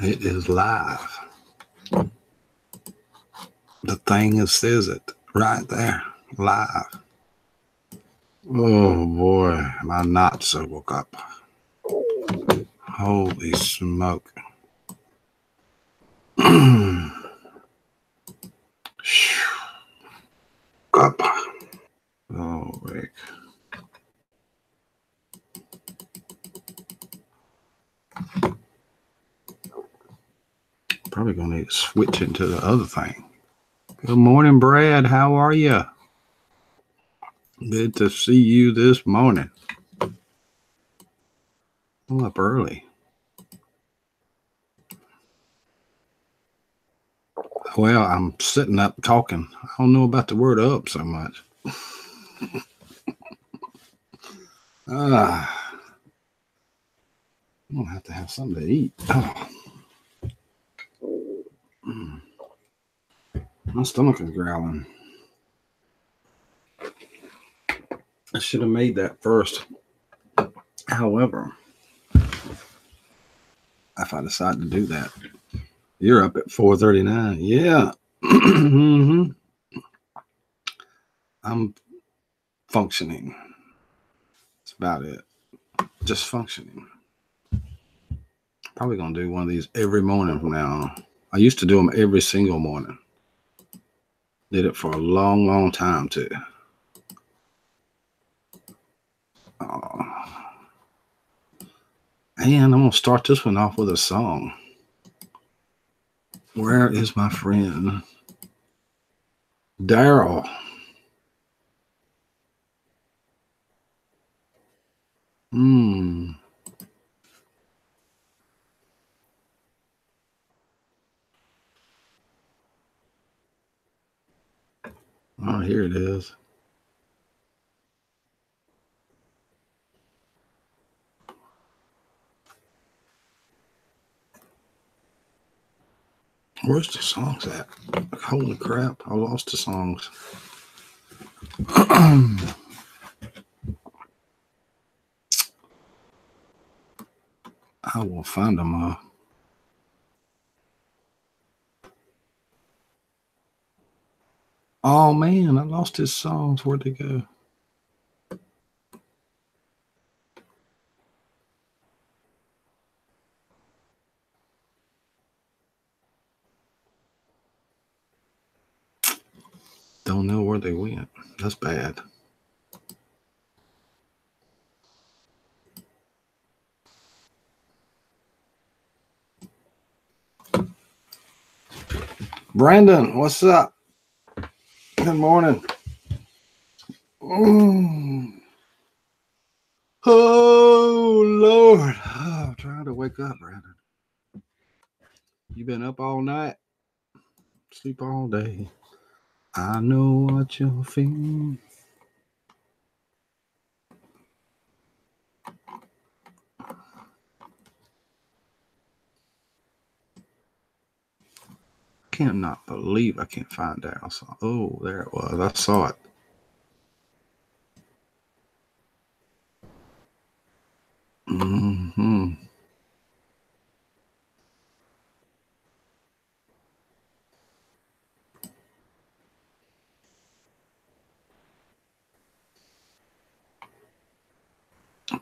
It is live. The thing says it right there, live. Oh boy, my knots woke up. Holy smoke. Up. Oh, Rick. Probably going to need to switch into the other thing. Good morning, Brad. How are you? Good to see you this morning. I'm up early. Well, I'm sitting up talking. I don't know about the word up so much. I'm going to have to have something to eat. Oh. My stomach is growling. I should have made that first. However, if I decide to do that, you're up at 4:39. Yeah. Mm-hmm. I'm functioning. That's about it. Just functioning. Probably going to do one of these every morning from now on. I used to do them every single morning. Did it for a long, long time too. And I'm going to start this one off with a song. Where is my friend Daryl? Oh, here it is. Where's the songs at? Holy crap, I lost the songs. I will find them. Oh man, I lost his songs. Where'd they go? Don't know where they went. That's bad. Brandon, what's up? Good morning. Oh, Lord. Oh, I'm trying to wake up, Brandon. You been up all night? Sleep all day. I know what you're feeling. Cannot believe I can't find Daryl. Oh, there it was. I saw it. Mm-hmm.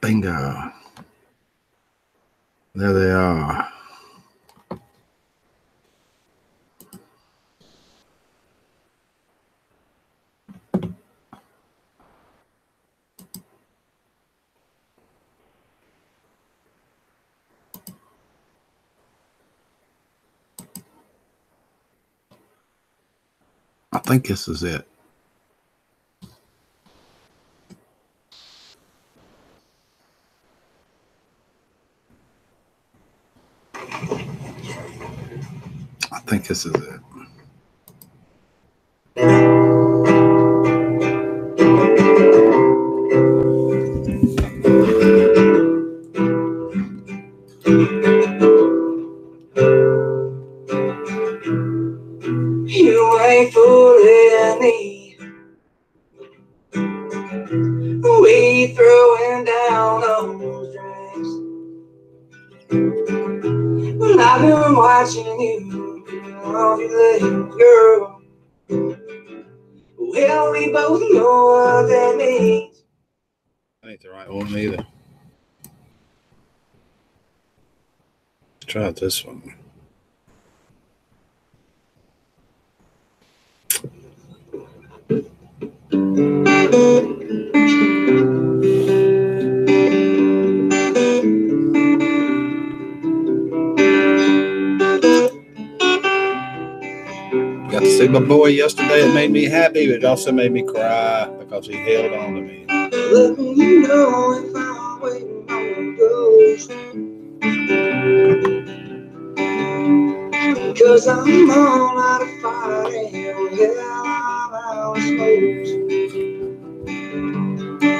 Bingo. There they are. I think this is it. I think this is it. You ain't fooling me. We throwing down those drinks. Well, I've been watching you off your leg, girl. Well, we both know what that means. That ain't the right one either. Let's try this one. Got to see my boy yesterday. It made me happy, but it also made me cry because he held on to me. Let me know if I'm waiting on those. Cause I'm all out of fighting. Yeah, I'm out of smokes.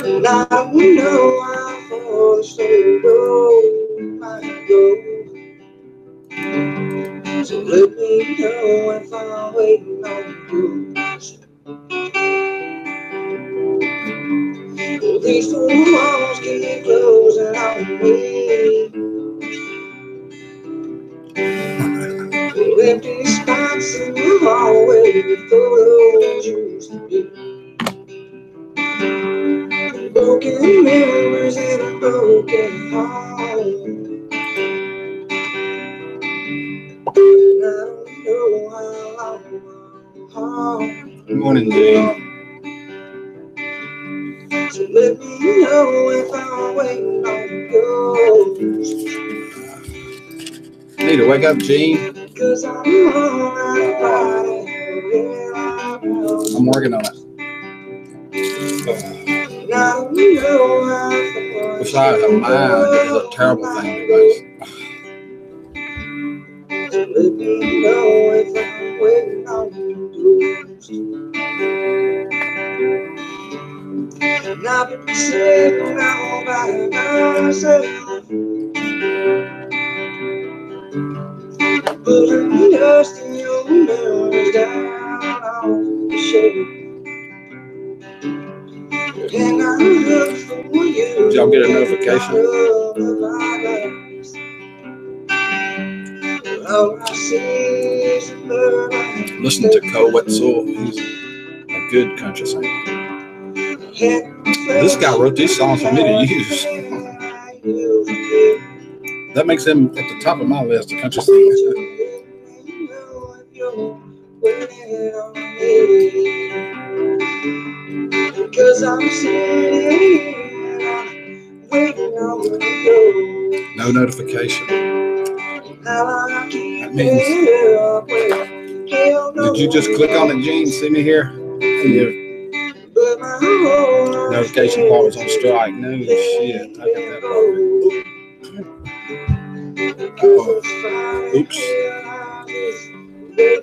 And I don't know how far the soul might go. So let me know if I'm waiting on those. These four walls keep closing on me. Empty spots in the hallway with photos used to be. Broken memories in a broken home. And I don't know how long. Good morning, Jane. So let me know if I'm waiting on ghosts. Need to wake up, Gene. Cause I'm all out of body. I'm working on it. And I don't know how far. Wish I had a mind. It was a terrible thing to waste. So let me know if I'm waiting on ghosts. And I've been sitting all by myself, putting dust in your memories down on the shelf. And I look for you. Did y'all get a notification? All I see is a blur. Listen to Cole Wetzel. He's a good country singer. This guy wrote these songs for me to use. That makes him at the top of my list of country singers. Because I'm sitting here waiting on you. No notification. That means- Did you just click on it, Gene? See me here? And your notification bar was on strike. No shit. I got that part. Oops.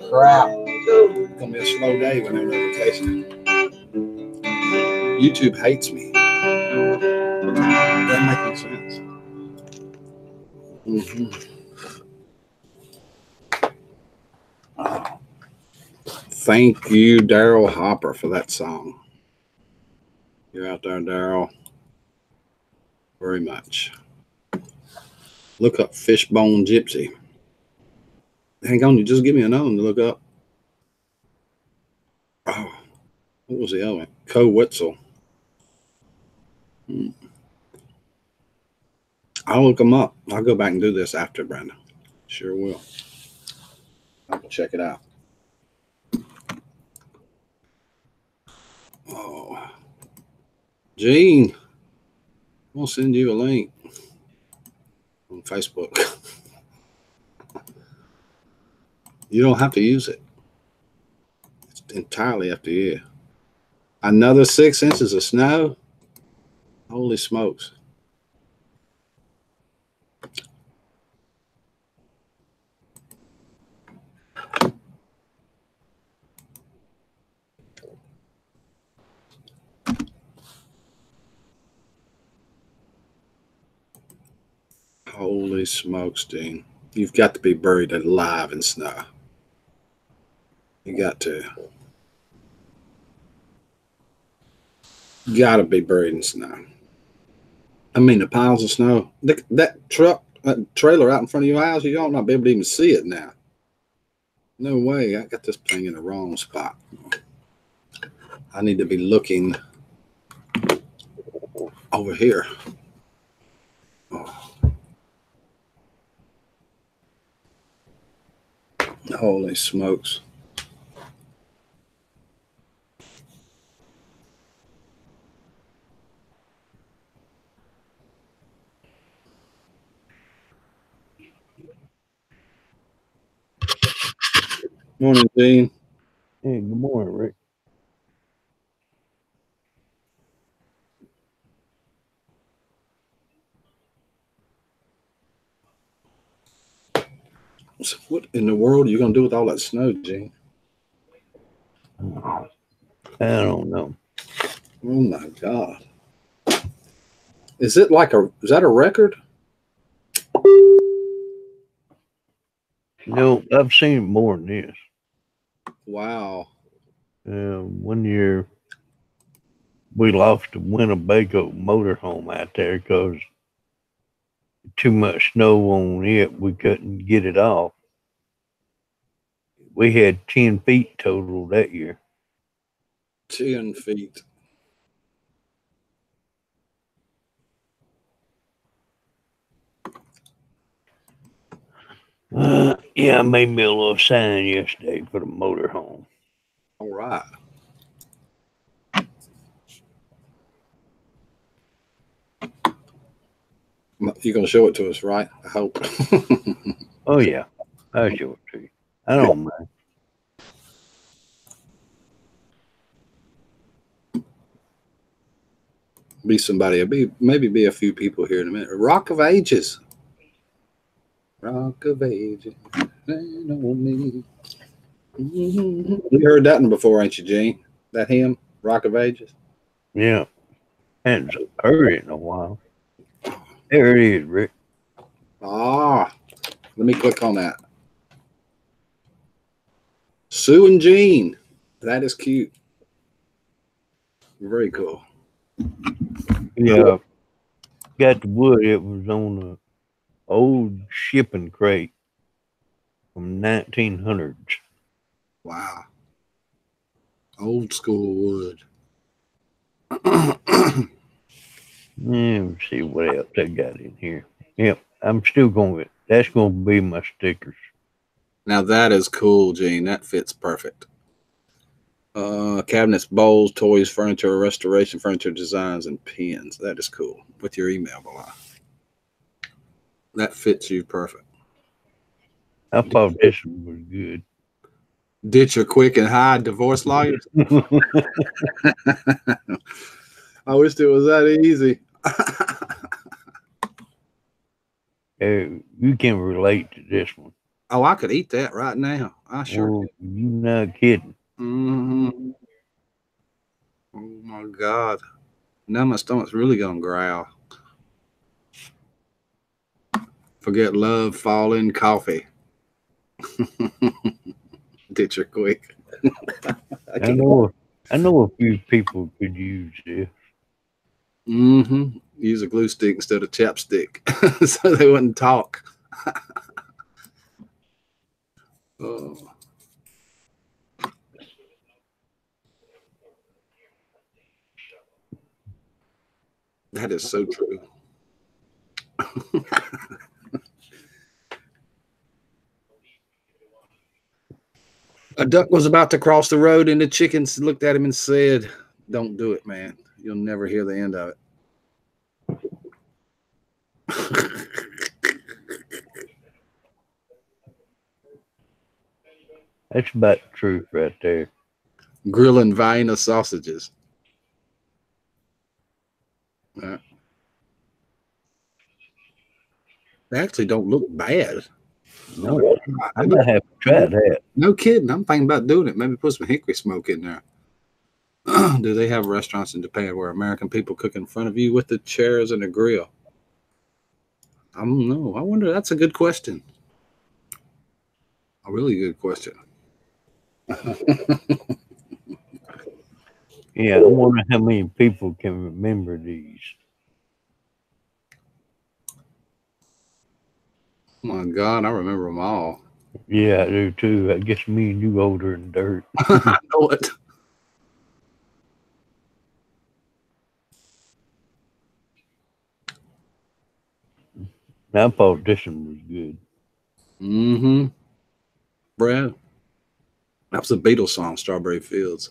Crap. It's gonna be a slow day with no notification. YouTube hates me. Doesn't make any sense. Oh. Thank you, Daryl Hopper, for that song. You're out there, Daryl. Very much. Look up Fishbone Gypsy. Hang on, you just give me a name to look up. Oh, what was the other one? Cole Wetzel. I'll look them up. I'll go back and do this after, Brandon. Sure will. I'll check it out. Oh, Gene, I'll send you a link on Facebook. You don't have to use it. It's entirely up to you. Another 6 inches of snow? Holy smokes. Holy smokes, Dean. You've got to be buried alive in snow. You got to. You got to be buried in snow. I mean, the piles of snow. That truck That trailer out in front of your house, you ought not be able to even see it now. No way. I got this thing in the wrong spot. I need to be looking over here. Oh. Holy smokes. Morning, Dean. Hey, good morning, Rick. So what in the world are you going to do with all that snow, Gene? I don't know. Oh, my God. Is that a record? No, I've seen more than this. Wow. 1 year we lost the Winnebago motorhome out there because too much snow on it. We couldn't get it off. We had 10 feet total that year. 10 feet. Yeah, I made me a little sign yesterday for the motorhome. All right. You're going to show it to us, right? I hope. Oh, yeah. I'll show it to you. I don't mind. Be somebody. Maybe be a few people here in a minute. Rock of Ages. Rock of Ages. Lean on me. You heard that one before, ain't you, Gene? That hymn, Rock of Ages? Yeah. Hadn't heard it in a while. There it is, Rick. Ah, let me click on that. Sue and Gene. That is cute. Very cool. Yeah. Got the wood. It was on a old shipping crate from 1900s. Wow. Old school wood. Let's see what else I got in here. Yep, I'm still going with that's going to be my stickers. Now that is cool, Gene. That fits perfect. Cabinets, bowls, toys, furniture, restoration, furniture designs, and pins. That is cool. With your email below. That fits you perfect. I thought this one was good. Ditch your quick and hide divorce lawyers. I wished it was that easy. You can relate to this one. Oh, I could eat that right now. I sure Oh, could. you not kidding. Mm-hmm. Oh my God. Now my stomach's really gonna growl. Forget love, falling, coffee. Ditch her quick. I know a few people could use this. Mm-hmm. Use a glue stick instead of chapstick so they wouldn't talk. Oh. That is so true. A duck was about to cross the road, and the chickens looked at him and said, "Don't do it, man. You'll never hear the end of it." That's about the truth right there. Grilling Vienna sausages. They actually don't look bad. No, I'm gonna have to try that. No kidding. I'm thinking about doing it. Maybe put some hickory smoke in there. Do they have restaurants in Japan where American people cook in front of you with the chairs and a grill? I don't know. I wonder. That's a good question. A really good question. Yeah, I wonder how many people can remember these. my God, I remember them all. Yeah, I do too. I guess me and you older than dirt. I know it. I thought this one was good. Mm-hmm. Brad, that was a Beatles song, Strawberry Fields.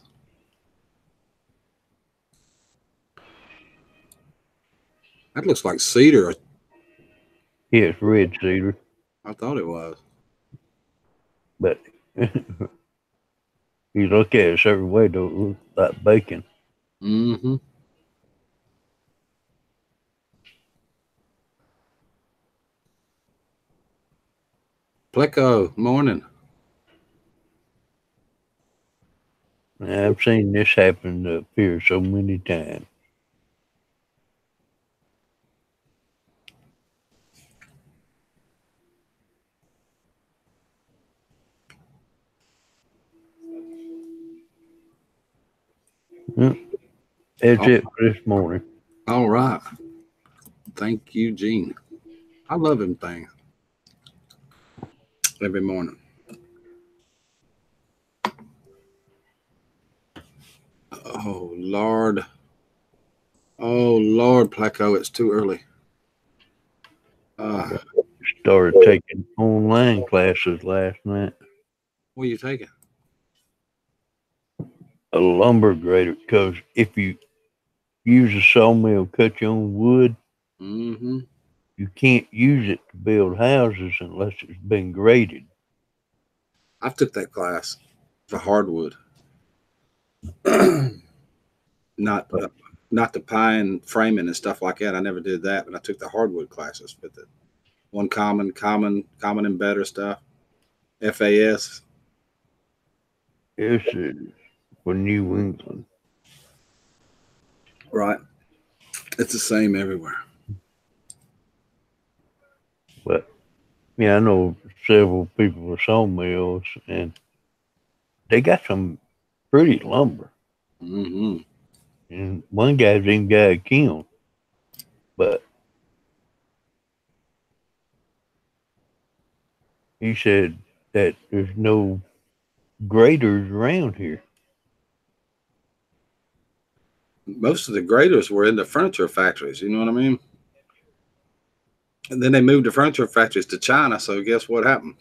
That looks like cedar. Yeah, it's red cedar, I thought it was. but you look at it a certain way, though, it looks like bacon. Mm-hmm. Pleco, morning. And I've seen this happen up here so many times. Yep. That's it for this morning. All right. Thank you, Gene. I love him things every morning. Oh, Lord. Oh, Lord, Pleco, it's too early. Started taking online classes last night. What are you taking? A lumber grader, because if you use a sawmill, cut your own wood, Mm-hmm. you can't use it to build houses unless it's been graded. I took that class for hardwood. not the pine framing and stuff like that. I never did that, but I took the hardwood classes with it. One common and better stuff. FAS. This is for New England. Right. It's the same everywhere. But yeah, I know several people with sawmills, and they got some pretty lumber. Mm-hmm. And one guy's even got a kiln, but he said that there's no graders around here. Most of the graders were in the furniture factories. You know what I mean? And then they moved the furniture factories to China. So guess what happened?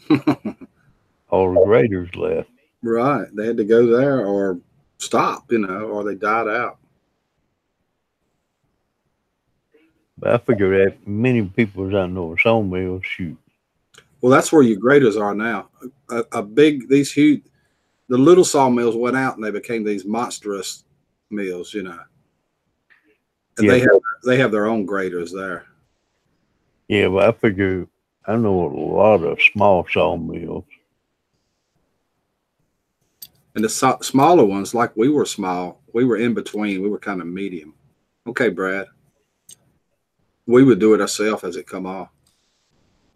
All the graders left. Right. They had to go there or stop, or they died out. But I figure that many people as I know are sawmills, shoot. Well, that's where your graders are now. These huge, the little sawmills went out and they became these monstrous mills, And Yeah. they have their own graders there. Yeah, but I figure I know a lot of small sawmills. And the smaller ones, like we were small, we were in between. We were kind of medium. Okay, Brad. We would do it ourselves as it come off.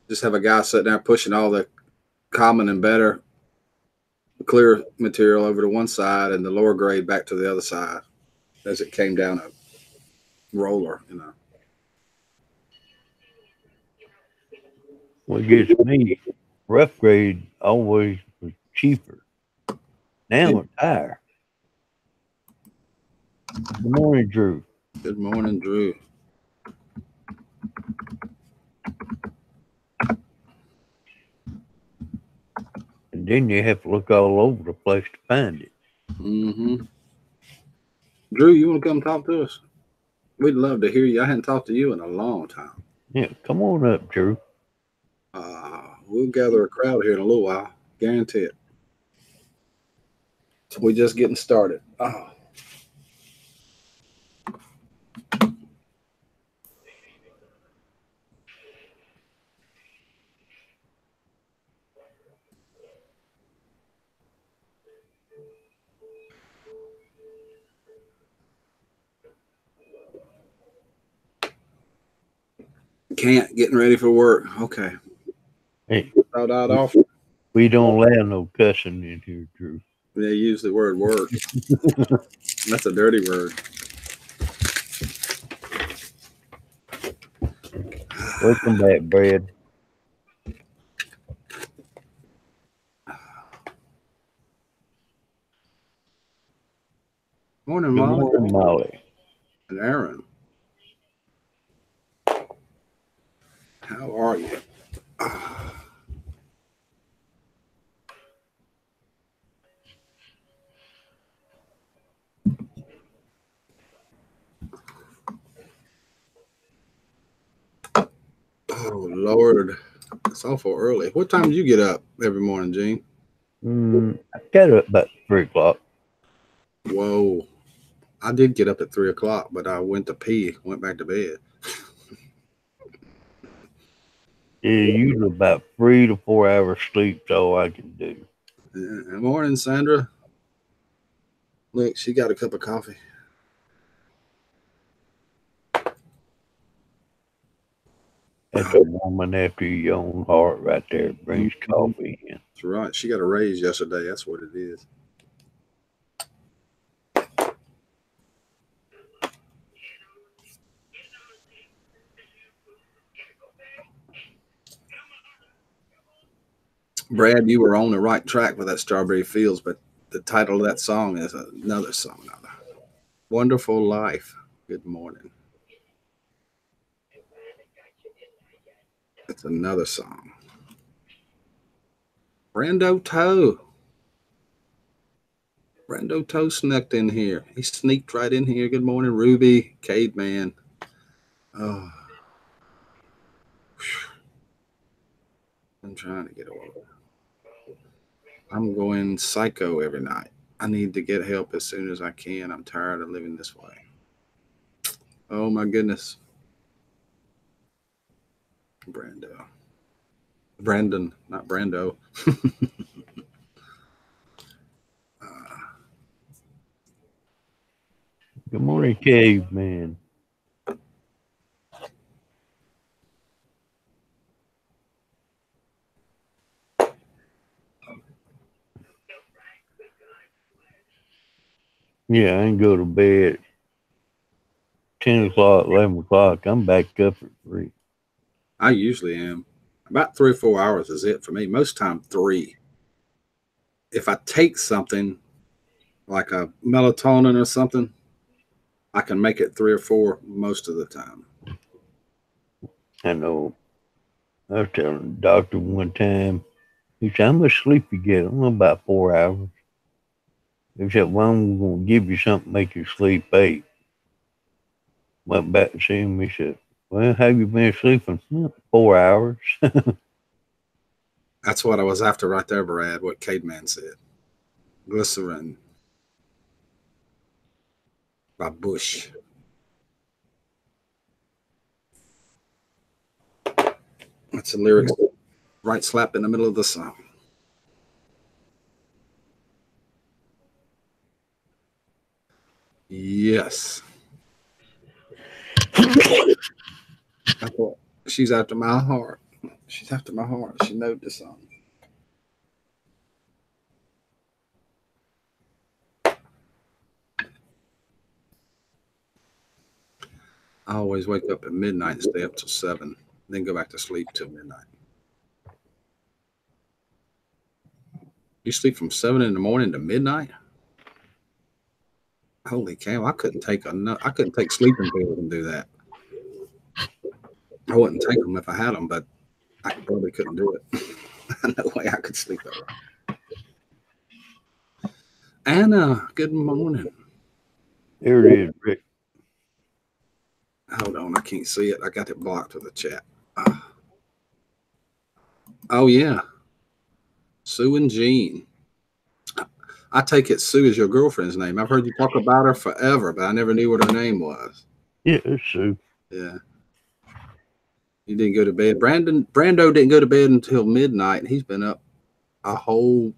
Just have a guy sitting there pushing all the common and better clear material over to one side and the lower grade back to the other side as it came down a roller, What gets me, rough grade always was cheaper. Now it's higher. Good morning, Drew. Good morning, Drew. And then you have to look all over the place to find it. Mm-hmm. Drew, you want to come talk to us? We'd love to hear you. I hadn't talked to you in a long time. Yeah, come on up, Drew. We'll gather a crowd here in a little while. Guarantee it. We're just getting started. Oh. Can't, getting ready for work. Okay. Hey, Off. We don't allow no cussing in here, Drew. They use the word work. That's a dirty word. Welcome back, Brad. Morning, Good Molly morning, Molly. and Aaron. How are you? Oh, Lord. It's awful early. What time do you get up every morning, Gene? I got up about 3 o'clock. Whoa. I did get up at 3 o'clock, but I went to pee, went back to bed. Yeah, usually about 3 to 4 hours sleep's all I can do. Morning, Sandra. Look, she got a cup of coffee. That's a woman after your own heart right there. Brings coffee in. That's right. She got a raise yesterday. That's what it is. Brad, you were on the right track with that Strawberry Fields, but the title of that song is another song. Wonderful Life. Good morning. It's another song. Brando Toe. Brando Toe snuck in here. He sneaked right in here. Good morning, Ruby. Cade Man. Oh. I'm trying to get over it. I'm going psycho every night. I need to get help as soon as I can. I'm tired of living this way. Oh my goodness. Brando. Brandon, not Brando. Good morning, caveman. Yeah, I can go to bed 10 o'clock, 11 o'clock. I'm back up at 3. I usually am. About 3 or 4 hours is it for me. Most time 3. If I take something like a melatonin or something, I can make it 3 or 4 most of the time. I know. I was telling the doctor one time, he said, how much sleep you get? I'm about 4 hours. He said, well, I'm going to give you something to make you sleep 8. Went back to see him. He said, well, have you been sleeping? 4 hours. That's what I was after right there, Brad, what Cademan said. Glycerin by Bush. That's the lyrics right slap in the middle of the song. Yes. I thought she's after my heart. She's after my heart. She knows the song. I always wake up at midnight and stay up till 7, then go back to sleep till midnight. You sleep from 7 in the morning to midnight? Holy cow! I couldn't take sleeping pills and do that. I wouldn't take them if I had them, but I probably couldn't do it. No way I could sleep that way. Anna, good morning. There it is, Rick. Hold on, I can't see it. I got it blocked with the chat. Oh yeah, Sue and Jean. I take it Sue is your girlfriend's name. I've heard you talk about her forever, but I never knew what her name was. Yeah, it's Sue. Yeah. You didn't go to bed. Brando didn't go to bed until midnight, and he's been up for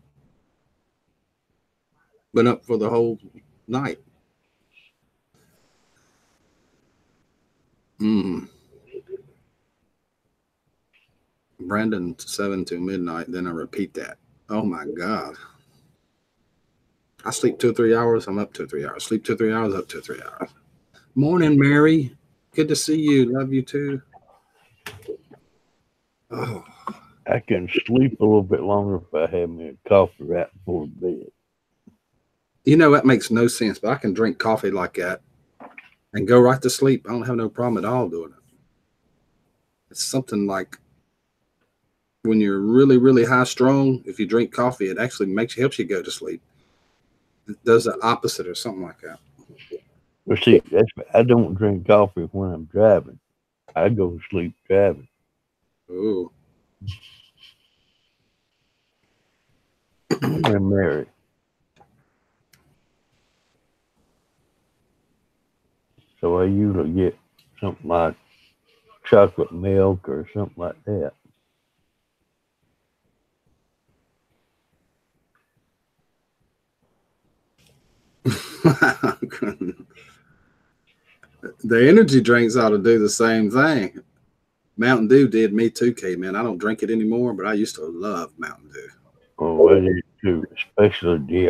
the whole night. Brandon 7 to midnight, then I repeat that. Oh my God. I sleep 2 or 3 hours, I'm up 2 or 3 hours. Sleep 2 or 3 hours, up 2 or 3 hours. Morning, Mary. Good to see you. Love you too. Oh. I can sleep a little bit longer if I have me a coffee right before bed. You know, that makes no sense, but I can drink coffee like that and go right to sleep. I don't have no problem at all doing it. It's something like when you're really, really high strung, if you drink coffee, it actually helps you go to sleep. It does the opposite or something like that. Well, see, I don't drink coffee when I'm driving. I go to sleep driving. Ooh. I'm married. So I usually get something like chocolate milk or something like that. The energy drinks ought to do the same thing. Mountain Dew did me too, K man. I don't drink it anymore, but I used to love Mountain Dew. Oh, I do too, especially the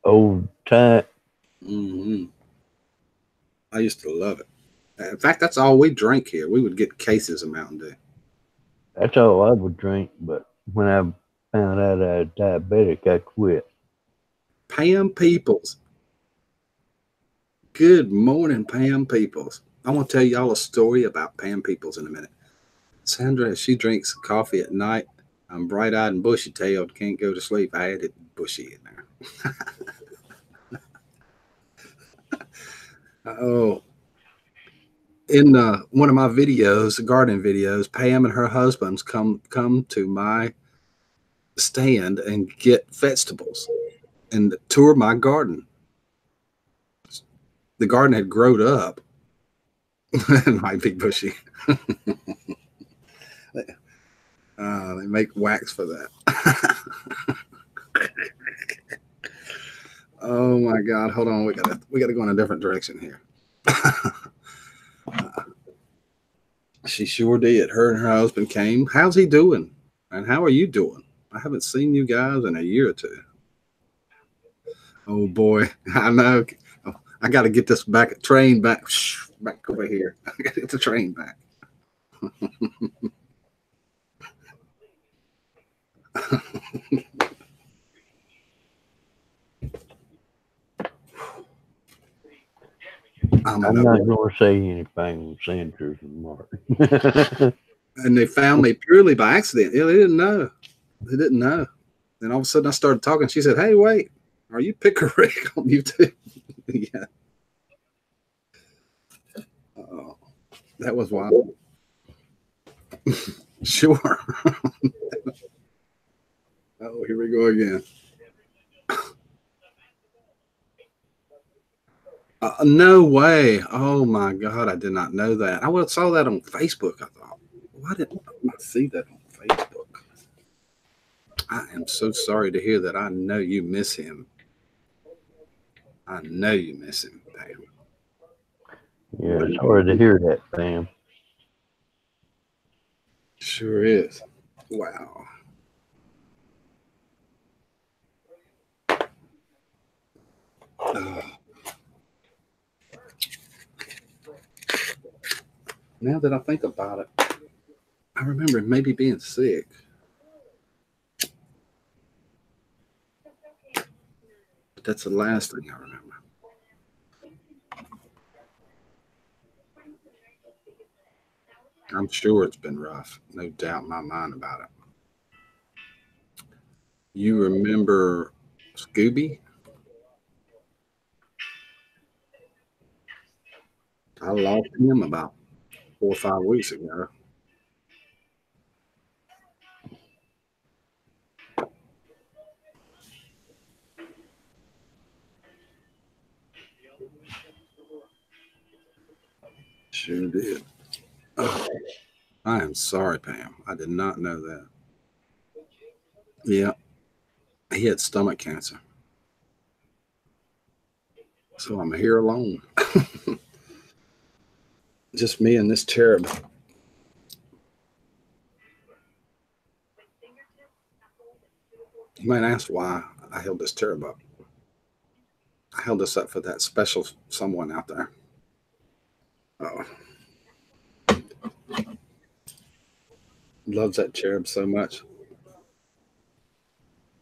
old time. Hmm. I used to love it. In fact, that's all we drank here. We would get cases of Mountain Dew. That's all I would drink. But when I found out I was diabetic, I quit. Pam Peoples. Good morning, Pam Peoples. I want to tell y'all a story about Pam Peoples in a minute. Sandra, she drinks coffee at night. I'm bright eyed and bushy tailed, can't go to sleep. I added bushy in there. Oh, in one of my videos, garden videos, Pam and her husbands come to my stand and get vegetables and tour my garden. The garden had grown up. It might be bushy. They make wax for that. Oh my God! Hold on, we gotta go in a different direction here. She sure did. Her and her husband came. How's he doing? And how are you doing? I haven't seen you guys in a year or two. Oh boy, I know. Oh, I got to get this train back over here. I got to get the train back. I'm not going to say anything on Sandra's remark. And they found me purely by accident. Yeah, they didn't know. They didn't know. Then all of a sudden I started talking. She said, "Hey, wait, are you Pickerick on YouTube?" Yeah. Oh, that was wild. Sure. Oh, here we go again. No way. Oh my God, I did not know that. I would have saw that on Facebook. I thought, why didn't I see that on Facebook? I am so sorry to hear that. I know you miss him. I know you miss him, Pam. Yeah, it's hard to hear that, Pam. Sure is. Wow. Now that I think about it, I remember maybe being sick. But that's the last thing I remember. I'm sure it's been rough. No doubt in my mind about it. You remember Scooby? I lost him about 4 or 5 weeks ago. Sure did. Oh, I am sorry, Pam. I did not know that. Yeah, he had stomach cancer. So I'm here alone. Just me and this cherub. You might ask why I held this cherub up. I held this up for that special someone out there. Oh, loves that cherub so much.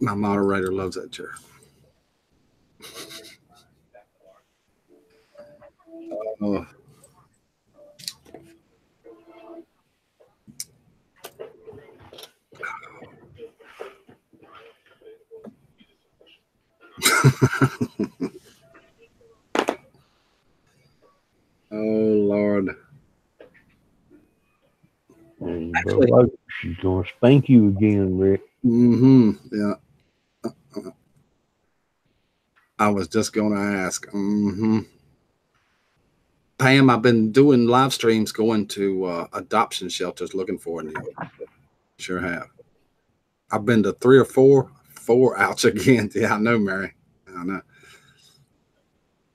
My moderator loves that cherub. Oh Lord. And Actually- bro, she's gonna spank you again, Rick. Yeah. I was just gonna ask. Pam, I've been doing live streams going to adoption shelters looking for you. Sure have. I've been to 3 or 4. 4, ouch again. Yeah, I know, Mary. I know.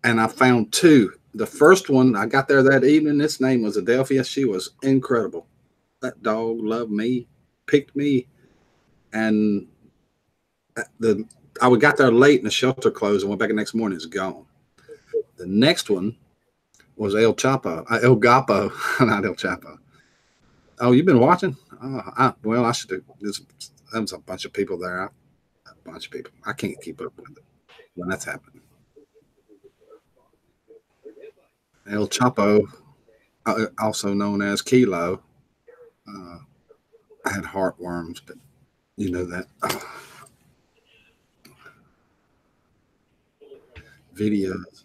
And I found 2. The first one, I got there that evening. Its name was Adelphia. She was incredible. That dog loved me, picked me, and I got there late and the shelter closed and went back the next morning. It's gone. The next one was El Chapo, El Gapo, not El Chapo. Oh, you've been watching? Well, I should do. There was a bunch of people there. A bunch of people. I can't keep up with it when that's happening. El Chapo, also known as Kilo, had heartworms, but you know that. Videos.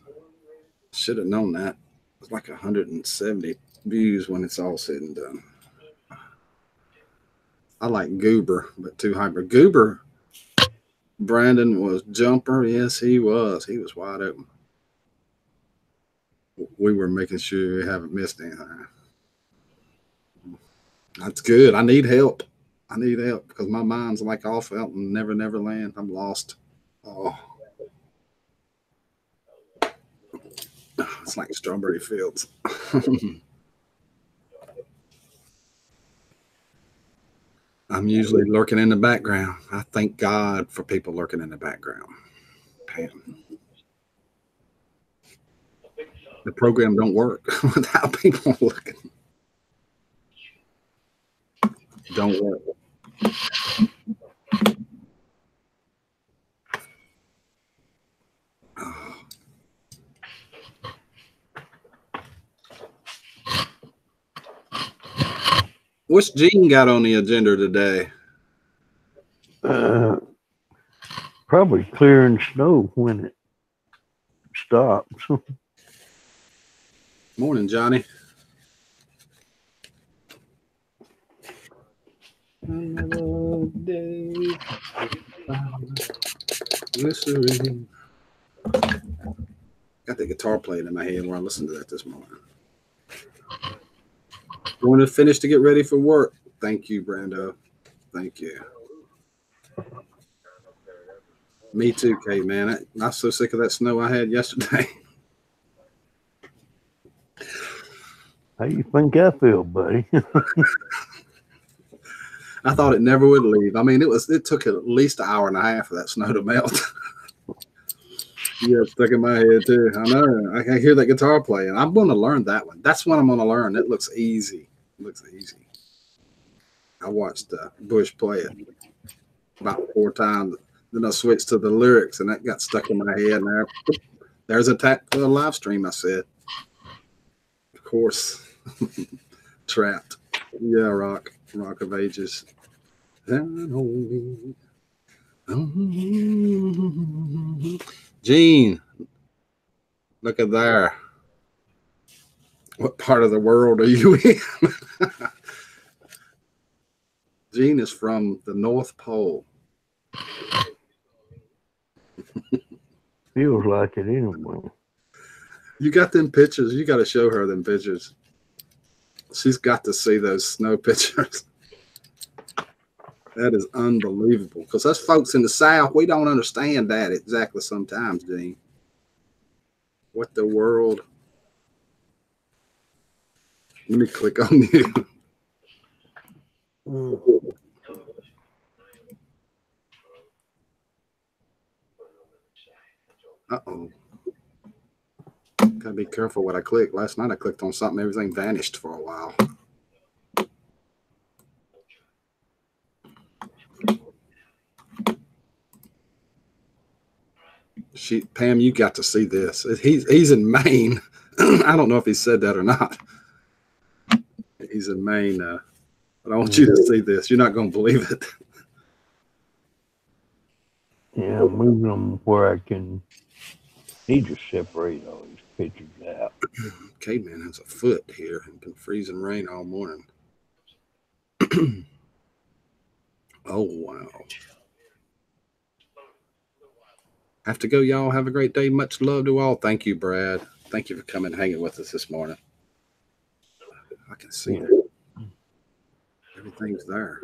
Should have known that. It's like 170 views when it's all said and done. I like Goober, but too hyper. Goober, Brandon was jumper. Yes, he was. He was wide open. We were making sure we haven't missed anything. That's good. I need help. I need help because my mind's like off out in Never Land. I'm lost. Oh. It's like strawberry fields. I'm usually lurking in the background. I thank God for people lurking in the background. Pam. The program don't work without people looking. Don't work. What's Gene got on the agenda today? Probably clearing snow when it stops. Morning, Johnny. Another day. Glycerine. Got the guitar playing in my head when I listened to that this morning. Going to finish to get ready for work. Thank you, Brando. Thank you. Me too, Kate, man. I'm so sick of that snow I had yesterday. How you think I feel, buddy? I thought it never would leave. I mean, it took at least an hour and a half for that snow to melt. Yeah, it's stuck in my head too. I know. I can hear that guitar playing. I'm going to learn that one. That's what I'm going to learn. It looks easy. It looks easy. I watched Bush play it about 4 times. Then I switched to the lyrics, and that got stuck in my head. And there's a live stream. I said, of course, trapped. Yeah, Rock of Ages. Gene, look at there. What part of the world are you in? Gene is from the North Pole. Feels like it anyway. You got them pictures. You got to show her them pictures. She's got to see those snow pictures. That is unbelievable. Because us folks in the South, we don't understand that exactly sometimes, Gene. What the world? Let me click on you. Uh-oh. Gotta be careful what I click. Last night I clicked on something, everything vanished for a while. Pam, you got to see this. He's in Maine. I don't know if he said that or not. He's in Maine. But I want you to see this. You're not going to believe it. Yeah, I'm moving them where I can need to separate all these pictures out. Caveman has a foot here and been freezing rain all morning. Oh, wow. Have to go, y'all. Have a great day. Much love to all. Thank you, Brad. Thank you for coming and hanging with us this morning. I can see that. Everything's there.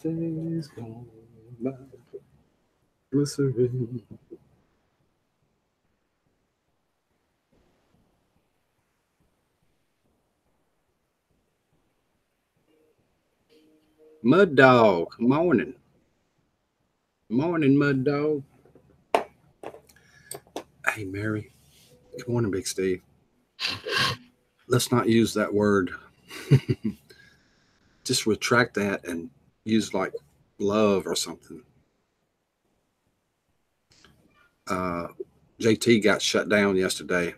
Days gone by, glycerin. Mud Dog, morning. Morning, Mud Dog. Hey, Mary. Good morning, Big Steve. Let's not use that word. Just retract that and use like love or something. JT got shut down yesterday.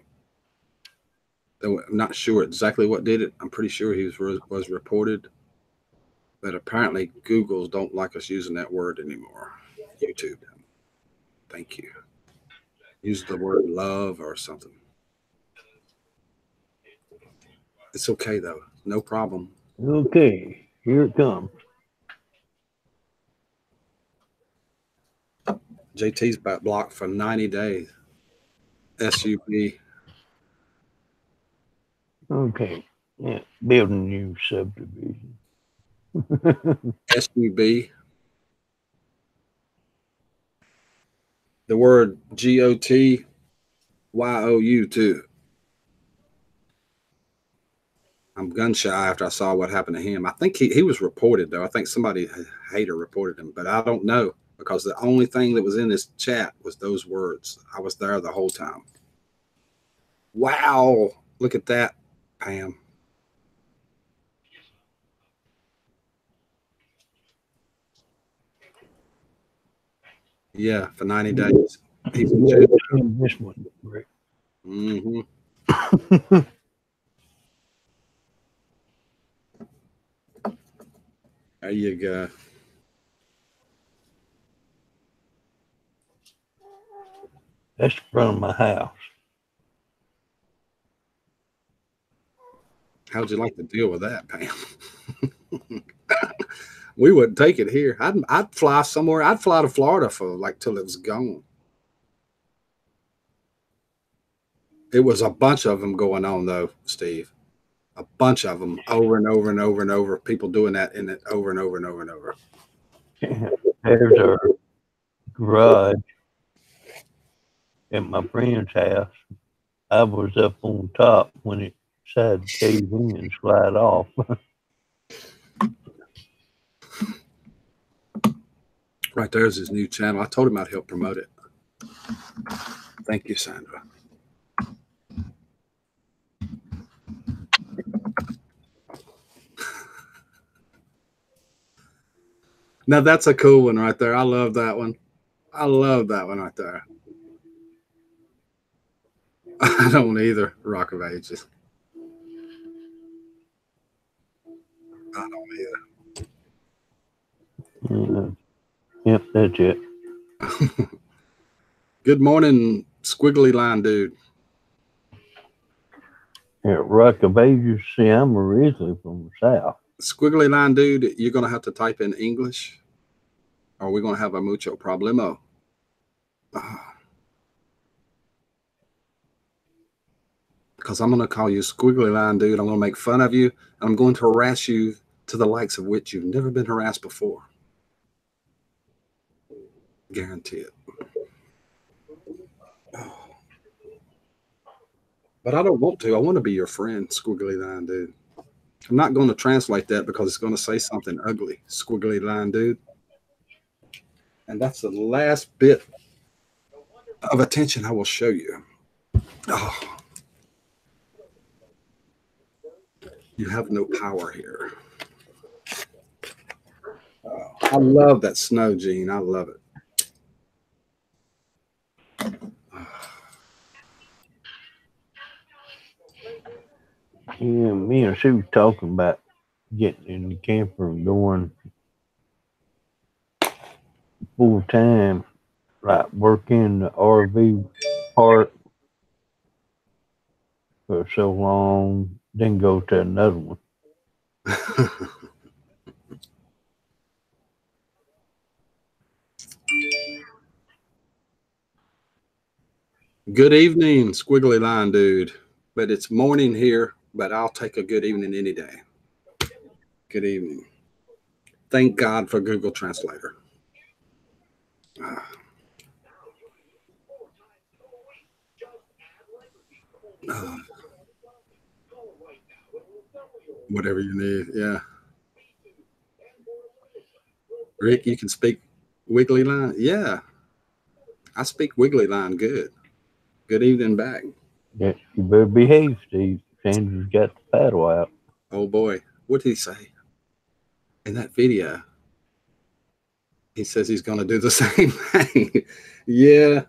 I'm not sure exactly what did it. I'm pretty sure he was reported. But apparently Google's don't like us using that word anymore. YouTube. Thank you. Use the word love or something. It's okay though. No problem. Okay, here it comes. JT's back blocked for 90 days. SUV. Okay, yeah, building new subdivision. SUV. The word GOTYOU too. I'm gun shy after I saw what happened to him. I think he was reported though. I think somebody hater reported him, but I don't know because the only thing that was in this chat was those words. I was there the whole time. Wow, look at that, Pam. Yeah, for 90 days. He's in jail. This one, Rick. Mm-hmm. There you go. That's the front of my house. How'd you like to deal with that, Pam? We wouldn't take it here. I'd fly somewhere. I'd fly to Florida for like till it was gone. It was a bunch of them going on though, Steve. A bunch of them over and over and over and over. People doing that in it over and over and over and over. There's our garage at my friend's house. I was up on top when it decided to cave in and slide off. Right there's his new channel. I told him I'd help promote it. Thank you, Sandra. Now that's a cool one right there. I love that one. I love that one right there. I don't either, Rock of Ages. I don't either. Yep, that's it. Good morning, squiggly line dude. Yeah, Rock of Ages. See, I'm originally from the South. Squiggly line dude, you're going to have to type in English or we're going to have a mucho problemo. Because I'm going to call you squiggly line dude. I'm going to make fun of you. And I'm going to harass you to the likes of which you've never been harassed before. Guarantee it. Oh. But I don't want to. I want to be your friend, squiggly line dude. I'm not going to translate that because it's going to say something ugly, squiggly line dude. And that's the last bit of attention I will show you. Oh. You have no power here. I love that snow, Gene. I love it. Yeah, me and Sue talking about getting in the camper and going full time, like work in the RV park for so long, then go to another one. Good evening, squiggly line dude. But it's morning here, but I'll take a good evening any day. Good evening. Thank God for Google Translator. Whatever you need. Yeah. Rick, you can speak wiggly line? Yeah. I speak wiggly line good. Good evening back. Yeah, you better behave, Steve. Sanders got the paddle out. Oh boy. What did he say? In that video, he says he's going to do the same thing. Yeah.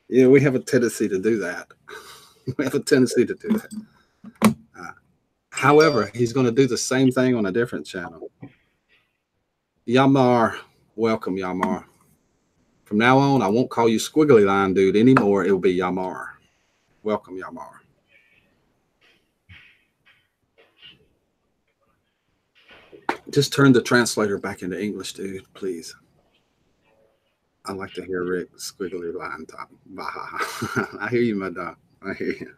Yeah, we have a tendency to do that. We have a tendency to do that. However, he's going to do the same thing on a different channel. Yamar, welcome, Yamar. From now on, I won't call you Squiggly Line Dude anymore. It will be Yamar. Welcome, Yamar. Just turn the translator back into English, dude, please. I'd like to hear Rick Squiggly Line talk. I hear you, my dog. I hear you.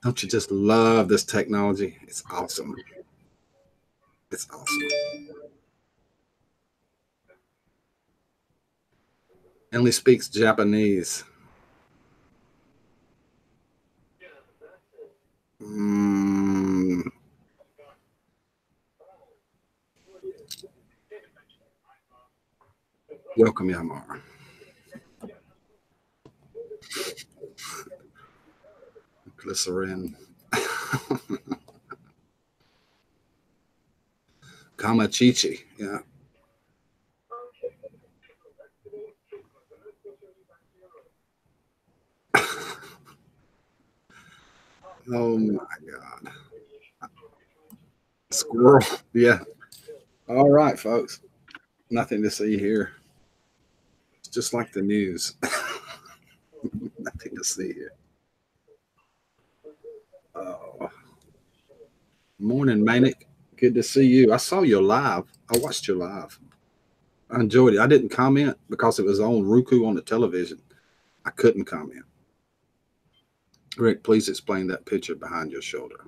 Don't you just love this technology? It's awesome. It's awesome. Emily speaks Japanese. Welcome, Yamar. Glycerin. Kamachichi. Yeah. Oh my God. Squirrel. Yeah. All right, folks. Nothing to see here. It's just like the news. Nothing to see here. Oh. Morning, Manic. Good to see you. I saw your live. I watched your live. I enjoyed it. I didn't comment because it was on Roku on the television. I couldn't comment. Rick, please explain that picture behind your shoulder.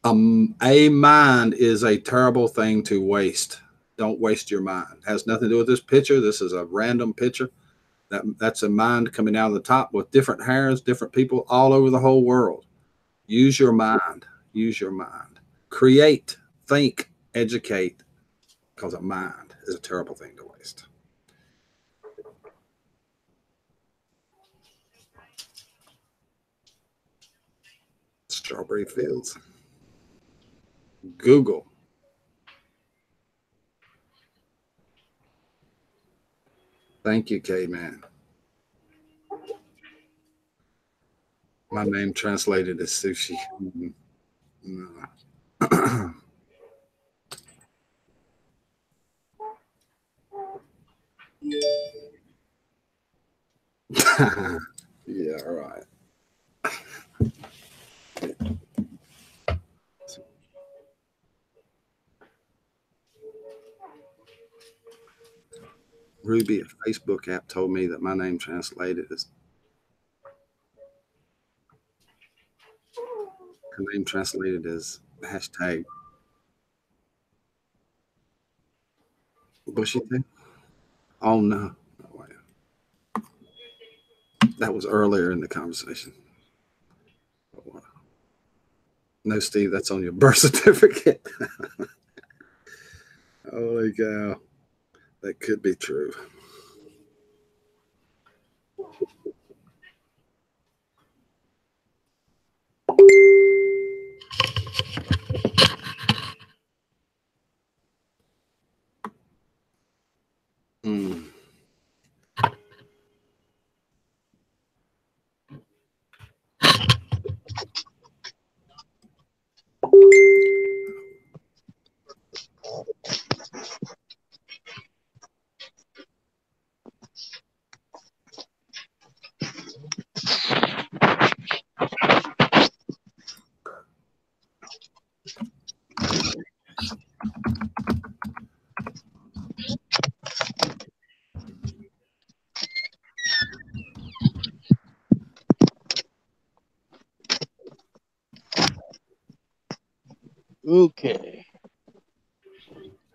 A mind is a terrible thing to waste. Don't waste your mind. It has nothing to do with this picture. This is a random picture. That's a mind coming out of the top with different hairs, different people all over the whole world. Use your mind. Use your mind. Create, think, educate, because a mind is a terrible thing to waste. Strawberry Fields. Google. Thank you, K-Man. My name translated as sushi. No. Yeah, all right. Ruby, a Facebook app, told me that my name translated as her name translated as hashtag bushy thing. Oh no. Oh, wait. That was earlier in the conversation. No, Steve, that's on your birth certificate. Holy cow. That could be true. Mm. Okay.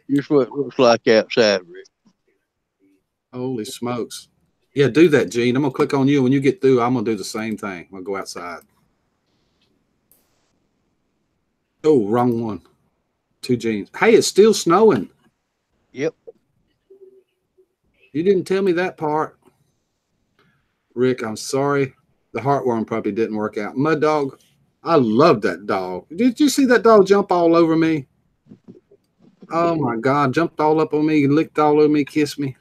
Here's what it looks like outside, Rick. Holy smokes. Yeah, do that, Gene. I'm going to click on you. When you get through, I'm going to do the same thing. I'm going to go outside. Oh, wrong one. 2 Genes. Hey, it's still snowing. Yep. You didn't tell me that part. Rick, I'm sorry. The heartworm puppy didn't work out. Mud Dog, I love that dog. Did you see that dog jump all over me? Oh, my God. Jumped all up on me, licked all over me, kissed me.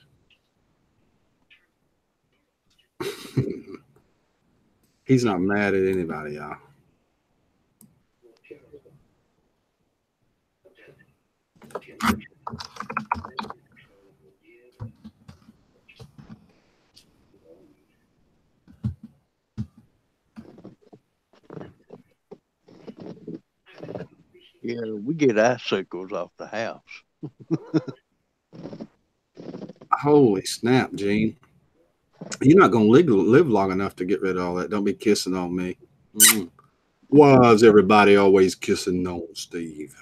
He's not mad at anybody, y'all. Yeah, we get icicles off the house. Holy snap, Gene. You're not going to live long enough to get rid of all that. Don't be kissing on me. Mm. Why is everybody always kissing on Steve?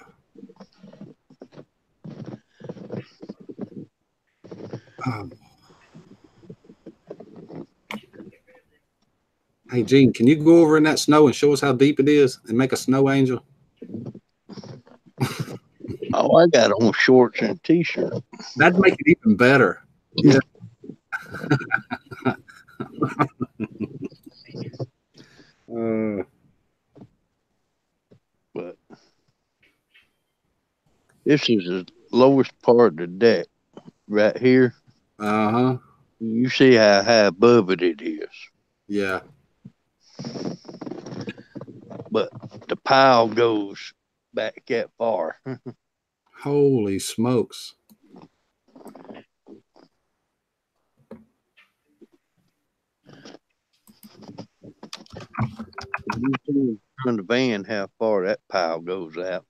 Hey, Gene, can you go over in that snow and show us how deep it is and make a snow angel? Oh, I got on shorts and a t-shirt. That'd make it even better. Yeah. But this is the lowest part of the deck right here. Uh-huh. You see how high above it is. Yeah. But the pile goes back that far. Holy smokes. You see from the van how far that pile goes out.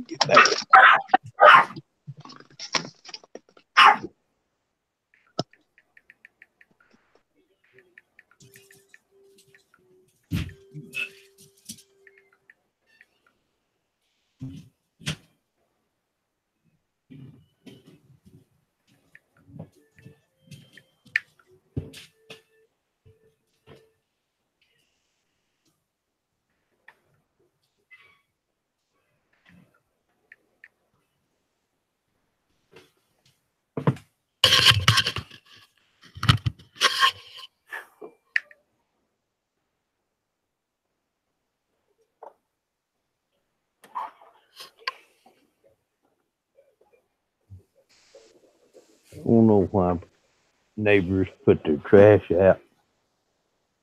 Get back. I don't know why neighbors put their trash out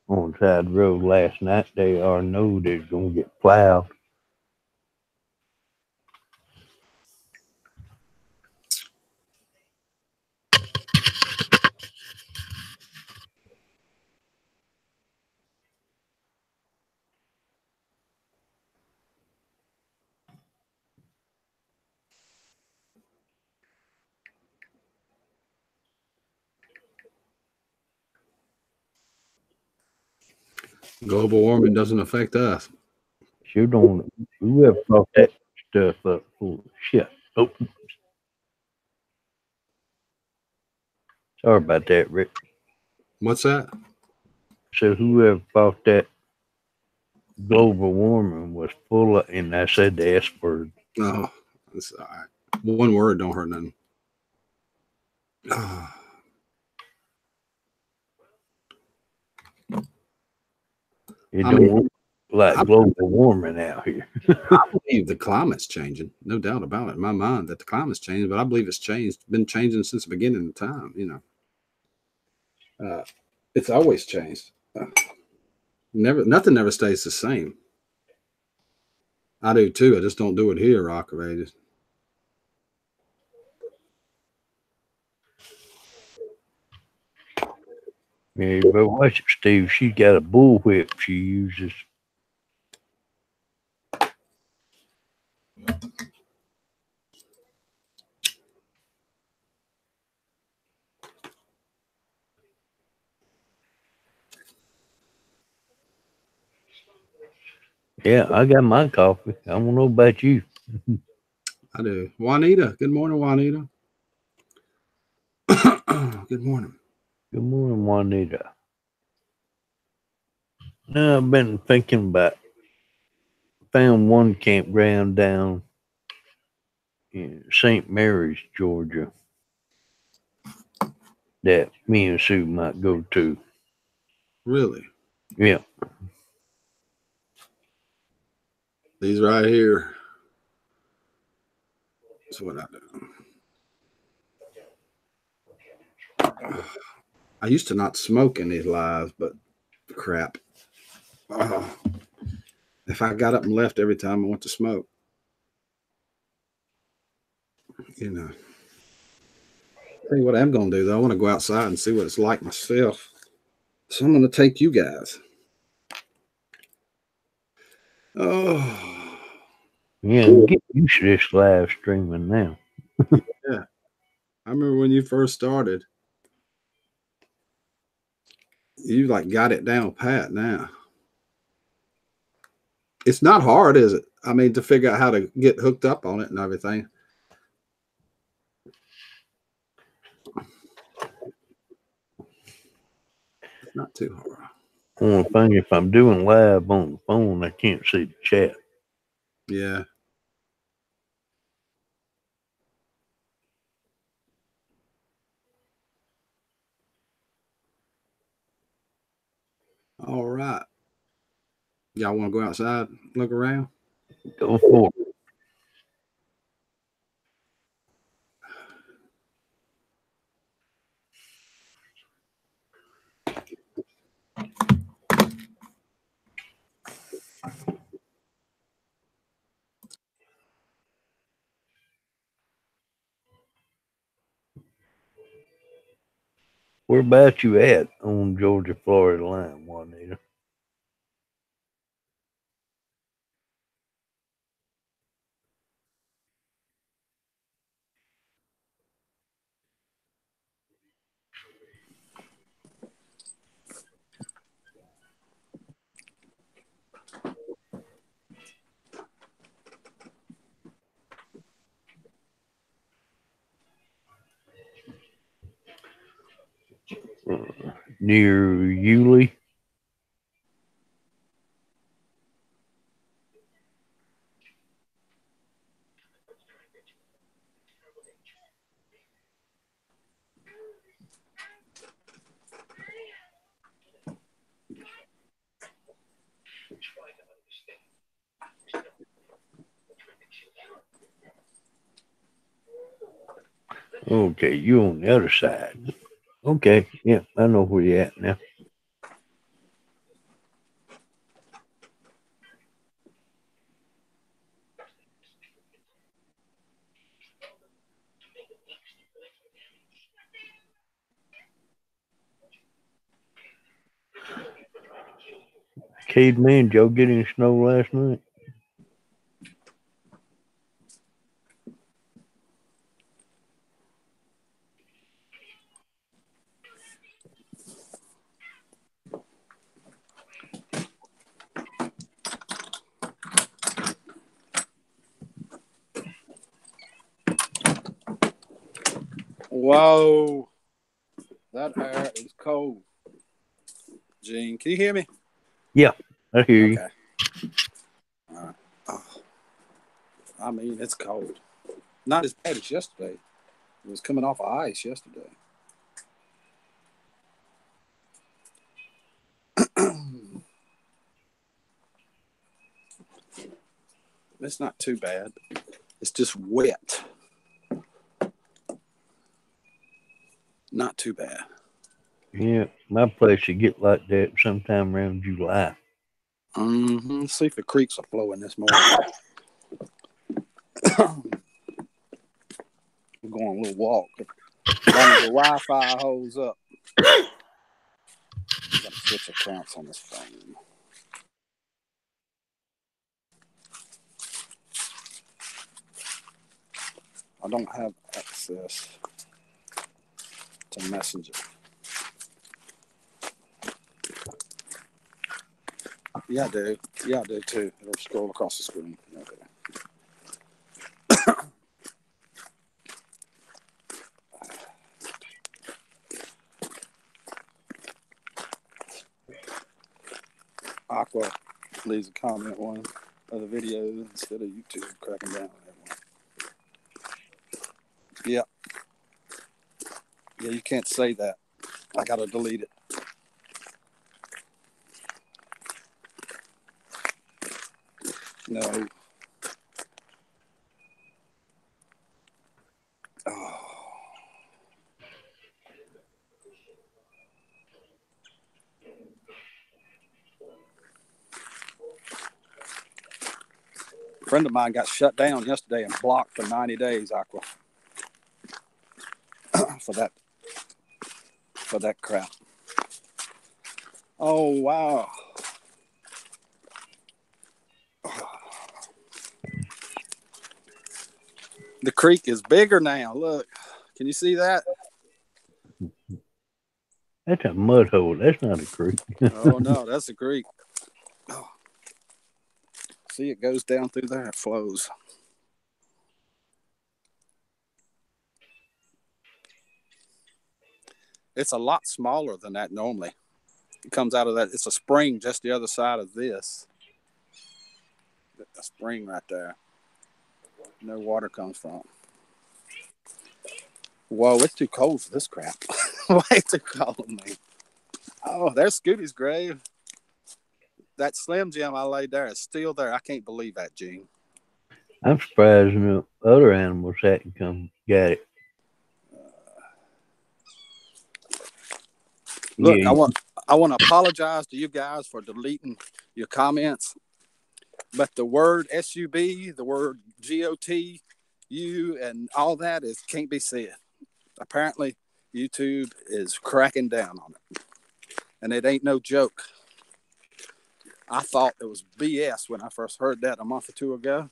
on the side of the road last night. They already know they're going to get plowed. Global warming doesn't affect us. Sure don't. Whoever thought that stuff up full of shit. Oh, Sorry about that, Rick. What's that? So whoever thought that global warming was full of, and I said the S word. Oh, that's all right. One word don't hurt nothing. It I don't mean, look like global warming out here. I believe the climate's changing, no doubt about it in my mind that the climate's changing, but I believe it's been changing since the beginning of time, it's always changed. Nothing ever stays the same. I do too. I just don't do it here, Rock of Ages. Yeah, but watch it, Steve. She's got a bullwhip she uses. Yeah, I got my coffee. I don't know about you. I do. Juanita. Good morning, Juanita. Good morning. Good morning, Juanita. Now I've been thinking about found one campground down in St. Mary's, Georgia, that me and Sue might go to. Really? Yeah. These right here. That's what I do. I used to not smoke in these lives, but crap. If I got up and left every time I went to smoke, Tell you what I'm going to do, though. I want to go outside and see what it's like myself. So I'm going to take you guys. Oh. Yeah, get used to this live streaming now. Yeah. I remember when you first started, you like got it down pat now. It's not hard, is it? I mean, to figure out how to get hooked up on it and everything. It's not too hard. Only thing, if I'm doing live on the phone, I can't see the chat. Yeah. All right. Y'all want to go outside, look around? Go for it. Where about you at on Georgia Florida line, Juanita? Near Yulee? Okay, you on the other side. Okay, yeah, I know where you're at now. Cade Man, did y'all get any snow last night? Whoa. That air is cold. Gene, can you hear me? Yeah, I hear you. Okay. All right. Oh. I mean, it's cold. Not as bad as yesterday. It was coming off of ice yesterday. It's not too bad. It's just wet. Not too bad. Yeah, my place should get like that sometime around July. Mm-hmm. See if the creeks are flowing this morning. We're going on a little walk. As long as the Wi-Fi holds up. Got to switch accounts on this phone. I don't have access to Messenger. Yeah, I do. Yeah, I do too. It'll scroll across the screen. Okay. Aqua leaves a comment one of the video instead of YouTube cracking down on that one. Yeah. Yeah, you can't say that. I gotta delete it. No. Oh. A friend of mine got shut down yesterday and blocked for 90 days, Aqua. for that crap. Oh, wow. The creek is bigger now. Look. Can you see that? That's a mud hole. That's not a creek. Oh, no, that's a creek. Oh. See, it goes down through there. It flows. It's a lot smaller than that normally. It comes out of that. It's a spring just the other side of this. A spring right there. No water comes from. Whoa, it's too cold for this crap. Way too cold, man. Oh, there's Scooty's grave. That Slim Jim I laid there is still there. I can't believe that, Gene. I'm surprised no other animals hadn't come get it. Look, Yeah, I want to apologize to you guys for deleting your comments. But the word SUB, the word GOTU, and all that can't be said. Apparently, YouTube is cracking down on it. And it ain't no joke. I thought it was BS when I first heard that a month or two ago.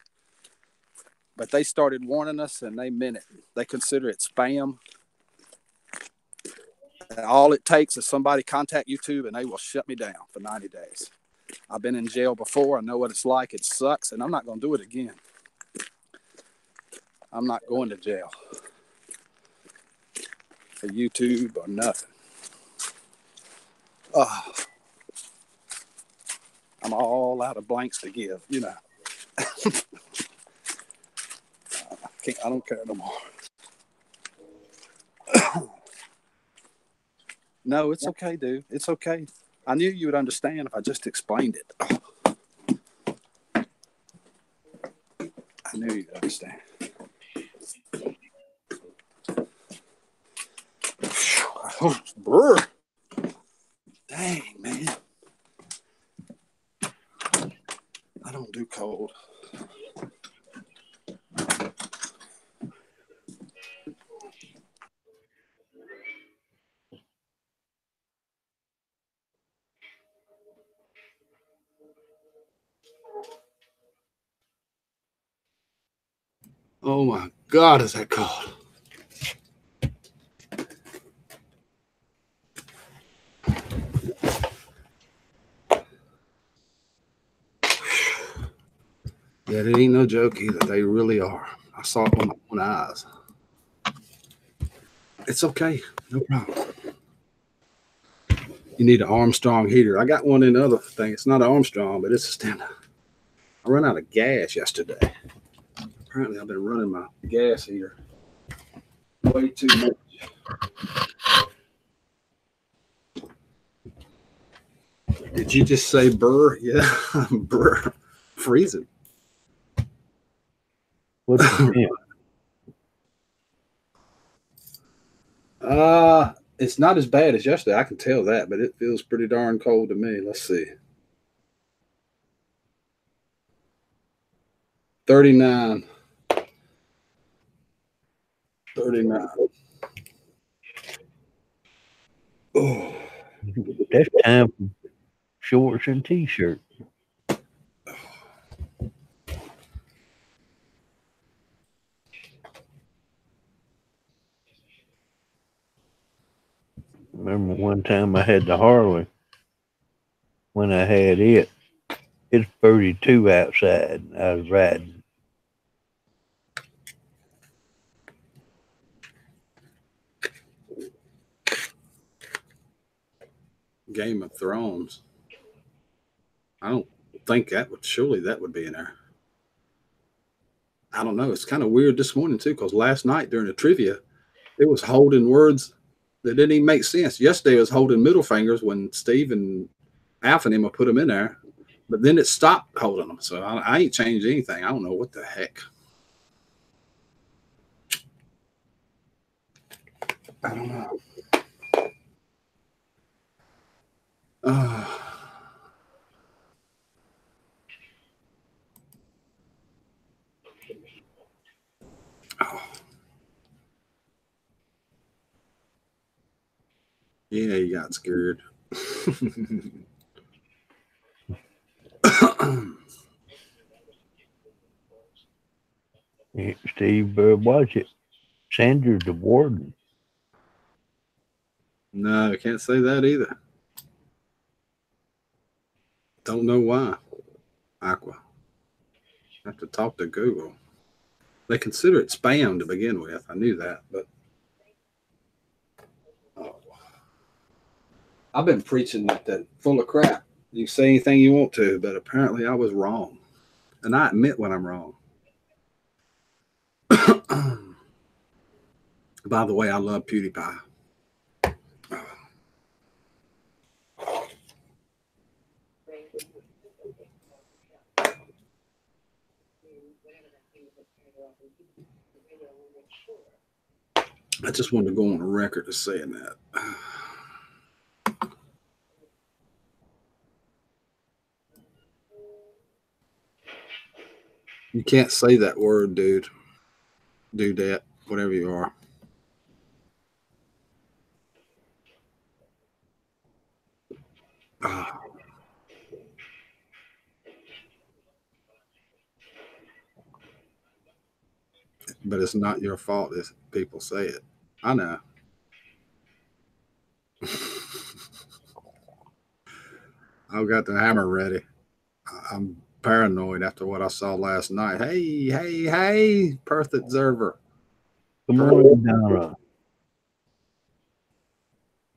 But they started warning us, and they meant it. They consider it spam. And all it takes is somebody contact YouTube, and they will shut me down for 90 days. I've been in jail before. I know what it's like. It sucks, and I'm not going to do it again. I'm not going to jail for YouTube or nothing. I'm all out of blanks to give, you know. I don't care no more. No, it's okay, dude. It's okay. I knew you would understand if I just explained it. I knew you'd understand. Brr. Dang, man. I don't do cold. Oh my God, is that cold? Yeah, it ain't no joke either. They really are. I saw it with my own eyes. It's okay. No problem. You need an Armstrong heater. I got one in the other thing. It's not an Armstrong, but it's a stand. I ran out of gas yesterday. Apparently, I've been running my gas heater way too much. Did you just say burr? Yeah, burr. Freezing. What's the temp? It's not as bad as yesterday. I can tell that, but it feels pretty darn cold to me. Let's see. 39. 39. Oh. That's time for shorts and t-shirt. Remember one time I had the Harley. When I had it, it's 32 outside. I was riding. Game of Thrones. I don't think that would, surely that would be in there. I don't know. It's kind of weird this morning too, because last night during the trivia, it was holding words that didn't even make sense. Yesterday it was holding middle fingers when Steve and Alf and him put them in there, but then it stopped holding them. So I ain't changed anything. I don't know what the heck. I don't know. Oh. Yeah, you got scared. Yeah, Steve, watch it. Sanders the warden. No, I can't say that either. Don't know why. Aqua. I have to talk to Google. They consider it spam to begin with. I knew that, but I've been preaching that full of crap. You can say anything you want to, but apparently I was wrong. And I admit when I'm wrong. By the way, I love PewDiePie. I just wanted to go on a record as saying that. You can't say that word, dude. Do that, whatever you are. But it's not your fault if people say it. I know. I've got the hammer ready. I'm paranoid after what I saw last night. Hey, Perth Observer. Good morning, Donna.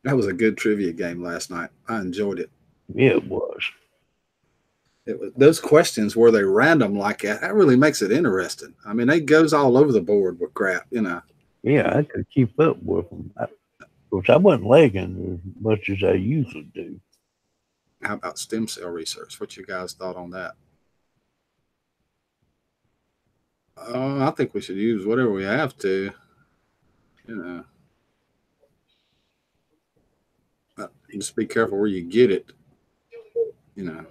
That was a good trivia game last night. I enjoyed it. Yeah, it was. It was those questions, were they random like that? That really makes it interesting. I mean, it goes all over the board with crap, you know. Yeah, I could keep up with them. Of course, I wasn't lagging as much as I usually do. How about stem cell research? What you guys thought on that? I think we should use whatever we have to, you know. Just be careful where you get it, you know.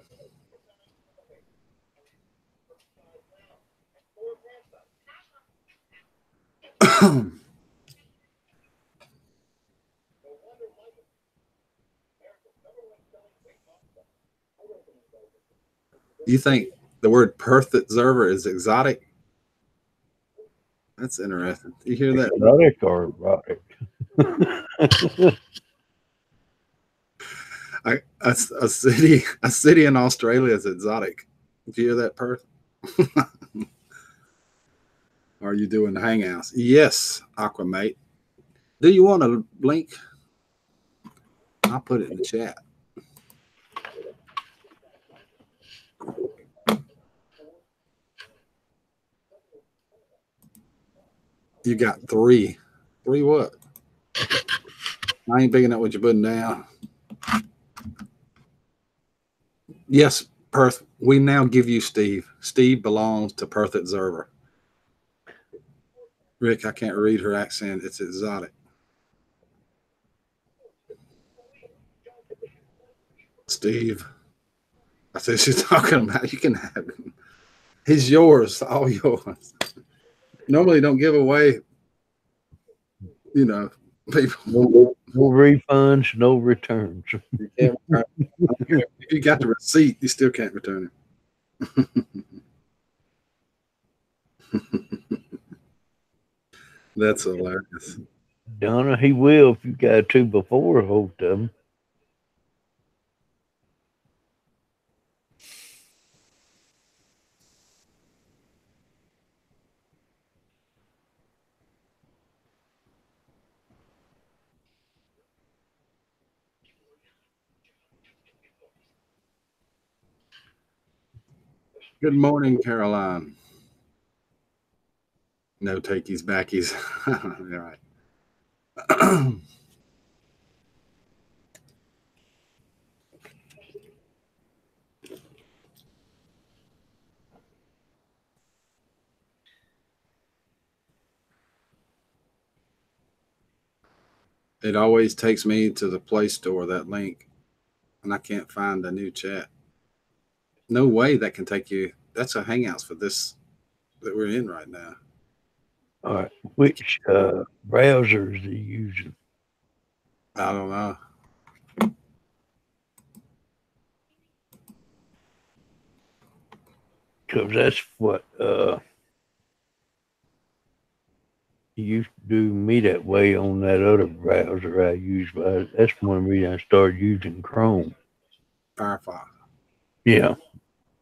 You think the word Perth Observer is exotic? That's interesting. You hear that? Exotic or erotic? A city in Australia is exotic. Did you hear that, Perth? Are you doing the hangouts? Yes, Aquamate. Do you want a link? I I'll put it in the chat. You got 3. 3 what? I ain't picking up what you're putting down. Yes, Perth. We now give you Steve. Steve belongs to Perth Observer. Rick, I can't read her accent. It's exotic. Steve. I said she's talking about. You can have him. He's yours. All yours. Normally don't give away, you know, people. No refunds, no returns. You can't return it. If you got the receipt, you still can't return it. That's hilarious. Donna, he will if you got 2 before hold of them. Good morning, Caroline. No takies, backies. All right. It always takes me to the Play Store, that link, and I can't find a new chat. No way that can take you. That's a Hangouts for this that we're in right now. All right. Which browsers are you using? I don't know. Because that's what you used to do me that way on that other browser I use. But that's one reason I started using Chrome. Firefox. Yeah.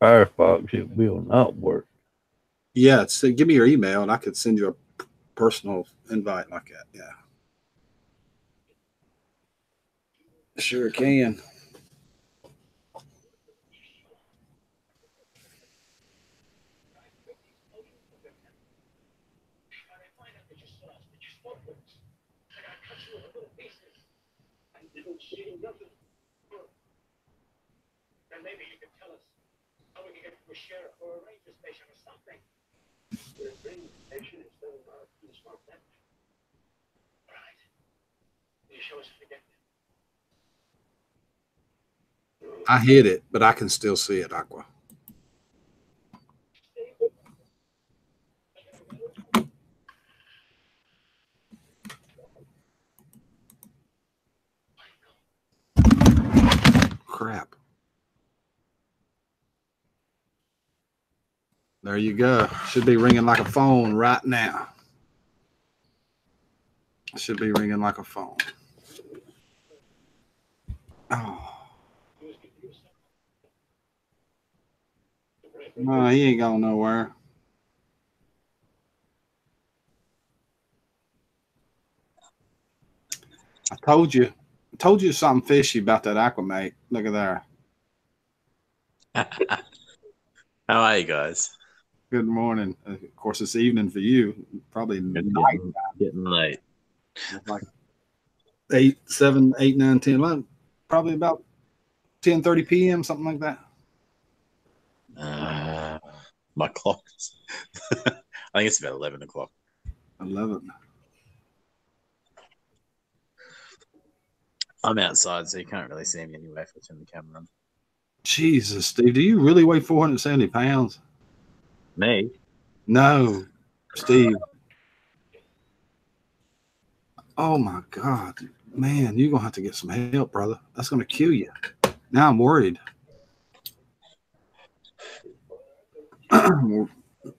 Firefox, it will not work. Yeah, so give me your email and I could send you a personal invite like that. Yeah. Sure can. Maybe you can tell us how we can get to a sheriff or a ranger station or something. The ranger station is still in the swamp then. All right. Will you show us if you get there? I hit it, but I can still see it, Aqua. Crap. There you go. Should be ringing like a phone right now. Should be ringing like a phone. Oh. No, he ain't going nowhere. I told you something fishy about that Aquamate. Look at there. How are you guys? Good morning. Of course, it's evening for you. Probably night. Getting late. Like 8, 7, 8, 9, 10, 11. Probably about 10:30 p.m., something like that. My clock. I think it's about 11 o'clock. 11. I'm outside, so you can't really see me anyway if I turn the camera on. Jesus, Steve, do you really weigh 470 pounds? Me? No, Steve. Oh my God, man, you're gonna have to get some help, brother. That's gonna kill you. Now I'm worried. I'm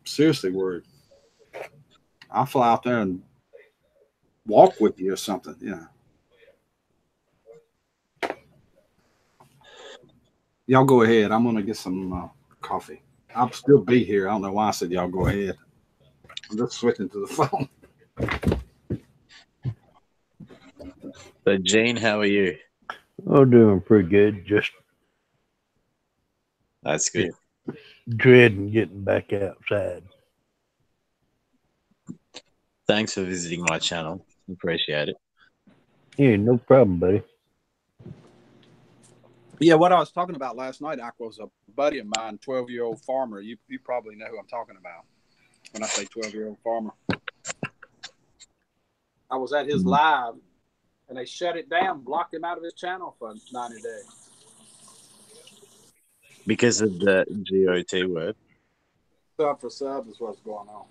seriously worried. I'll fly out there and walk with you or something. Yeah. Y'all go ahead. I'm gonna get some coffee. I'll still be here. I don't know why I said y'all go ahead. I'm just switching to the phone. So, Gene, how are you? Oh, doing pretty good. Just That's good. dreading getting back outside. Thanks for visiting my channel. Appreciate it. Yeah, no problem, buddy. Yeah, what I was talking about last night, Aqua, was a buddy of mine, 12-year-old farmer. You probably know who I'm talking about when I say 12-year-old farmer. I was at his live, and they shut it down, blocked him out of his channel for 90 days. Because of the GOT word. Sub for sub is what's going on.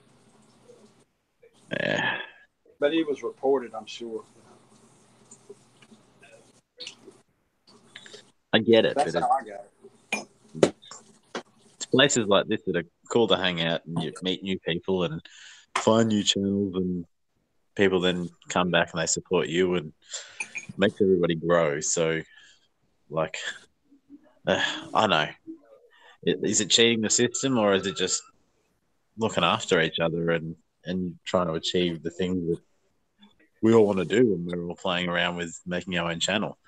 Yeah. But he was reported, I'm sure. I get it. That's but how I got it. it's places like this that are cool to hang out and you meet new people and find new channels, and people then come back and they support you and makes everybody grow. So, like, I know. Is it cheating the system, or is it just looking after each other and trying to achieve the things that we all want to do when we're all playing around with making our own channel?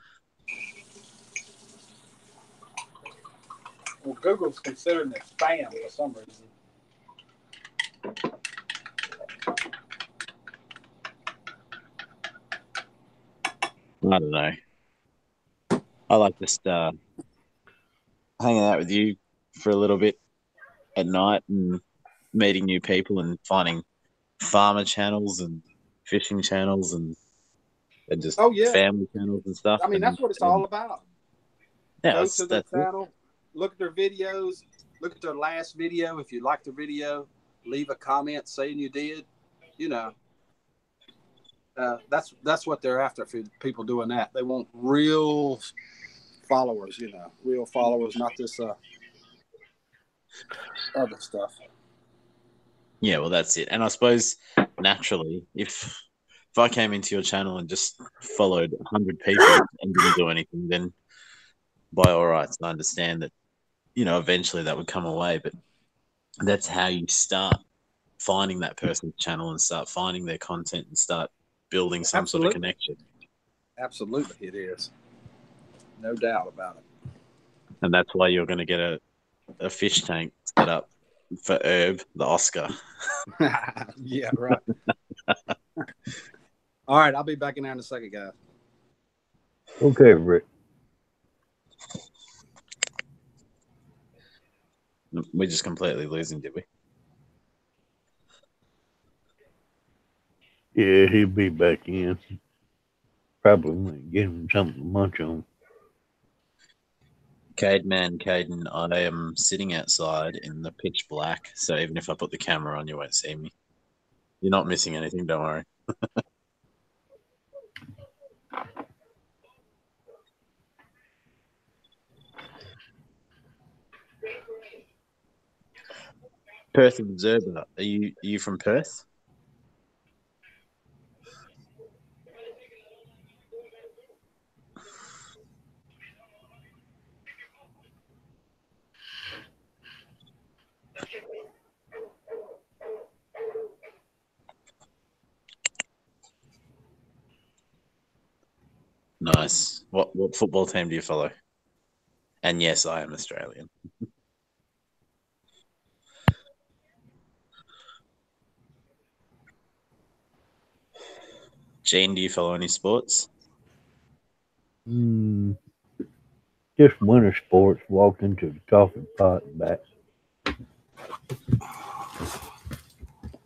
Well, Google's considering it spam for some reason. I don't know. I like just hanging out with you for a little bit at night and meeting new people and finding farmer channels and fishing channels and just family channels and stuff. I mean, that's what it's all about. Yeah, Go to their that's channel, look at their videos, look at their last video. If you like the video, leave a comment saying you did. You know, that's what they're after for people doing that. They want real followers, you know, real followers, not this other stuff. Yeah, well, that's it. And I suppose naturally, if I came into your channel and just followed 100 people and didn't do anything, then by all rights, I understand that, you know, eventually that would come away. But that's how you start finding that person's channel and start finding their content and start building some sort of connection. Absolutely, it is. No doubt about it. And that's why you're going to get a fish tank set up for Herb, the Oscar. Yeah, right. All right, I'll be back in there in a second, guys. Okay, Rick. We just completely losing, did we? Yeah, he'll be back in. Probably might get him something to munch on. Caden, I am sitting outside in the pitch black, so even if I put the camera on, you won't see me. You're not missing anything, don't worry. Perth Observer, are you from Perth? Nice. What football team do you follow? And yes, I am Australian. Gene, do you follow any sports? Just winter sports, walked into the coffee pot and back.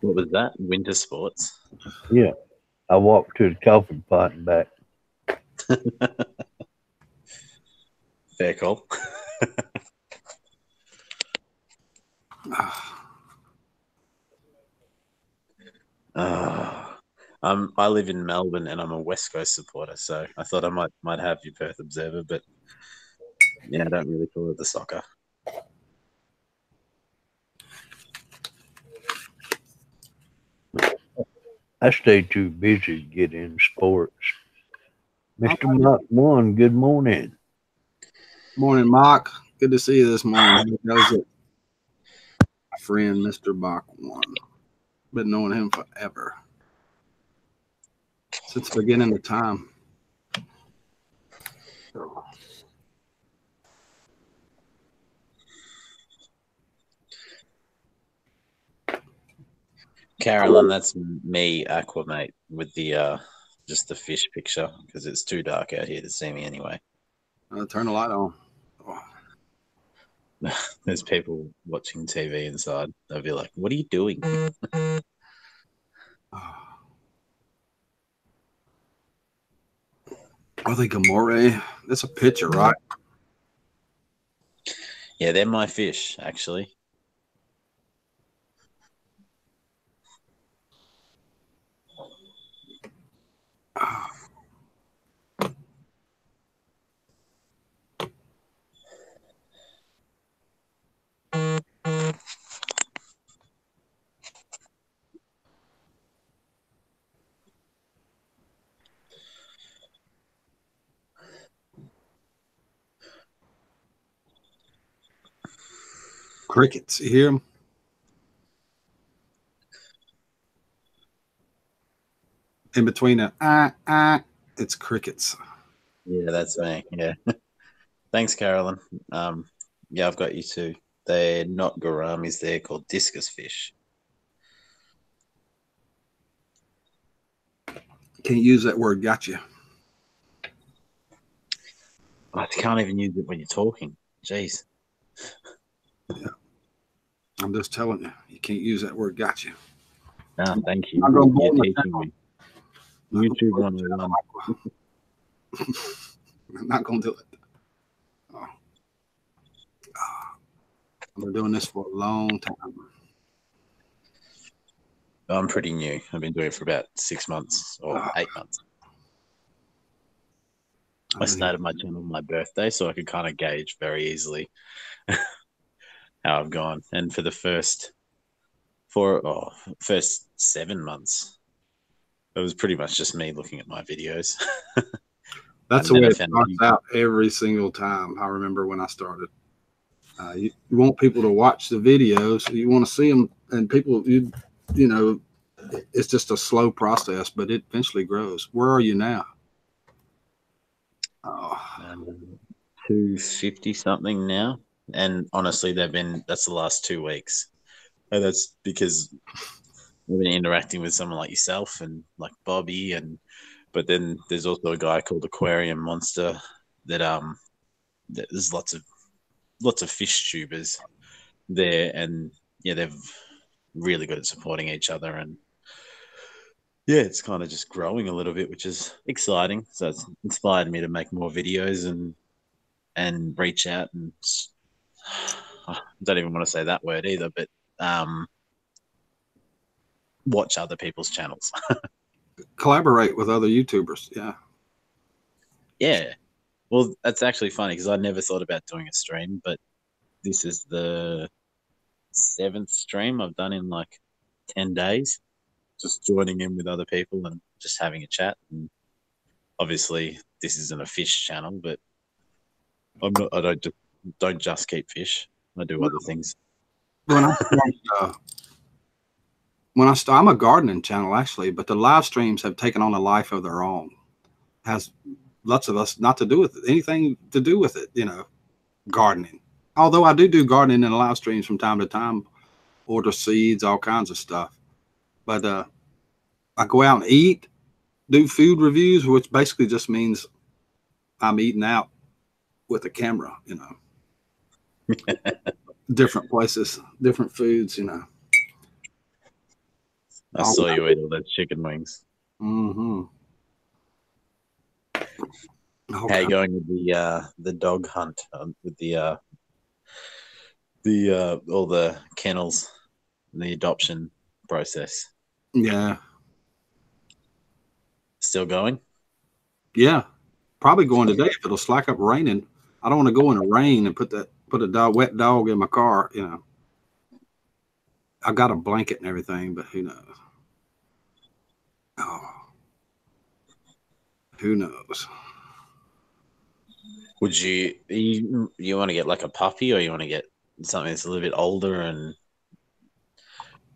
What was that? Winter sports? Yeah, I walked to the coffee pot and back. Fair call. I live in Melbourne and I'm a West Coast supporter, so I thought I might have you Perth Observer, but yeah, I don't really follow the soccer. I stay too busy to get in sports. Mr. Mark One, good morning. Morning, Mark. Good to see you this morning. How's it? My friend, Mr. Bach One. Been knowing him forever. Since the beginning of time. Carolyn, that's me, Aquamate, with the just the fish picture because it's too dark out here to see me anyway. Turn the light on. Oh. There's people watching TV inside. They'll be like, "What are you doing?" Are they Gamore? That's a picture, right? Yeah, they're my fish, actually. Crickets. You hear them? In between it's crickets. Yeah, that's me. Yeah. Thanks, Carolyn. Yeah, I've got you too. They're not gouramis. They're called discus fish. Can't use that word. Gotcha. I can't even use it when you're talking. Jeez. I'm just telling you. You can't use that word. Gotcha. No, thank you. I'm gonna You're blow teaching me. YouTube 101. I'm not going to do it. Oh. I've been doing this for a long time. I'm pretty new. I've been doing it for about 6 months or 8 months. I started my channel on my birthday, so I could kind of gauge very easily how I've gone. And for the first 7 months, it was pretty much just me looking at my videos. That's the way it starts out every single time. I remember when I started. You want people to watch the videos. You want to see them, and people, you know, it's just a slow process, but it eventually grows. Where are you now? 250 something now, and honestly, that's the last 2 weeks, and that's because I've been interacting with someone like yourself and like Bobby, but then there's also a guy called Aquarium Monster that there's lots of fish tubers there, and yeah, they're really good at supporting each other, and yeah, it's kind of just growing a little bit, which is exciting. So it's inspired me to make more videos and reach out and I don't even want to say that word either, but watch other people's channels. Collaborate with other YouTubers. Yeah. Yeah. Well, that's actually funny because I never thought about doing a stream, but this is the 7th stream I've done in like 10 days, just joining in with other people and just having a chat. And obviously this isn't a fish channel, but I don't just keep fish. I do other things. When I start, I'm a gardening channel actually, but the live streams have taken on a life of their own. Has lots of us not to do with anything to do with it, gardening. Although I do gardening in live streams from time to time, order seeds, all kinds of stuff. But I go out and eat, do food reviews, which basically just means I'm eating out with a camera, different places, different foods, I saw you eat all those chicken wings. Mm-hmm. How are you going with the dog hunt with the all the kennels, the adoption process? Yeah. Still going? Yeah. Probably going today if it'll slack up raining. I don't want to go in the rain and put a wet dog in my car, I got a blanket and everything, but who knows? Oh. Who knows? Would you want to get like a puppy, or you want to get something that's a little bit older and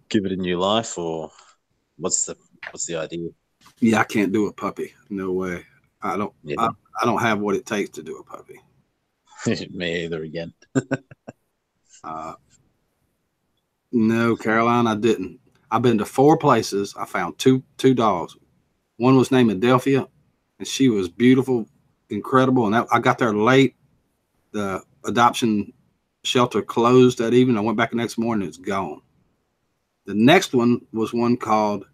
give it a new life, or what's the idea? Yeah, I can't do a puppy. No way. I don't. Yeah. I don't have what it takes to do a puppy. Me either. Again. No, Caroline, I didn't. I've been to 4 places. I found two dogs. One was named Adelphia, and she was beautiful, incredible. And I got there late. The adoption shelter closed that evening. I went back the next morning. It's gone. The next one was one called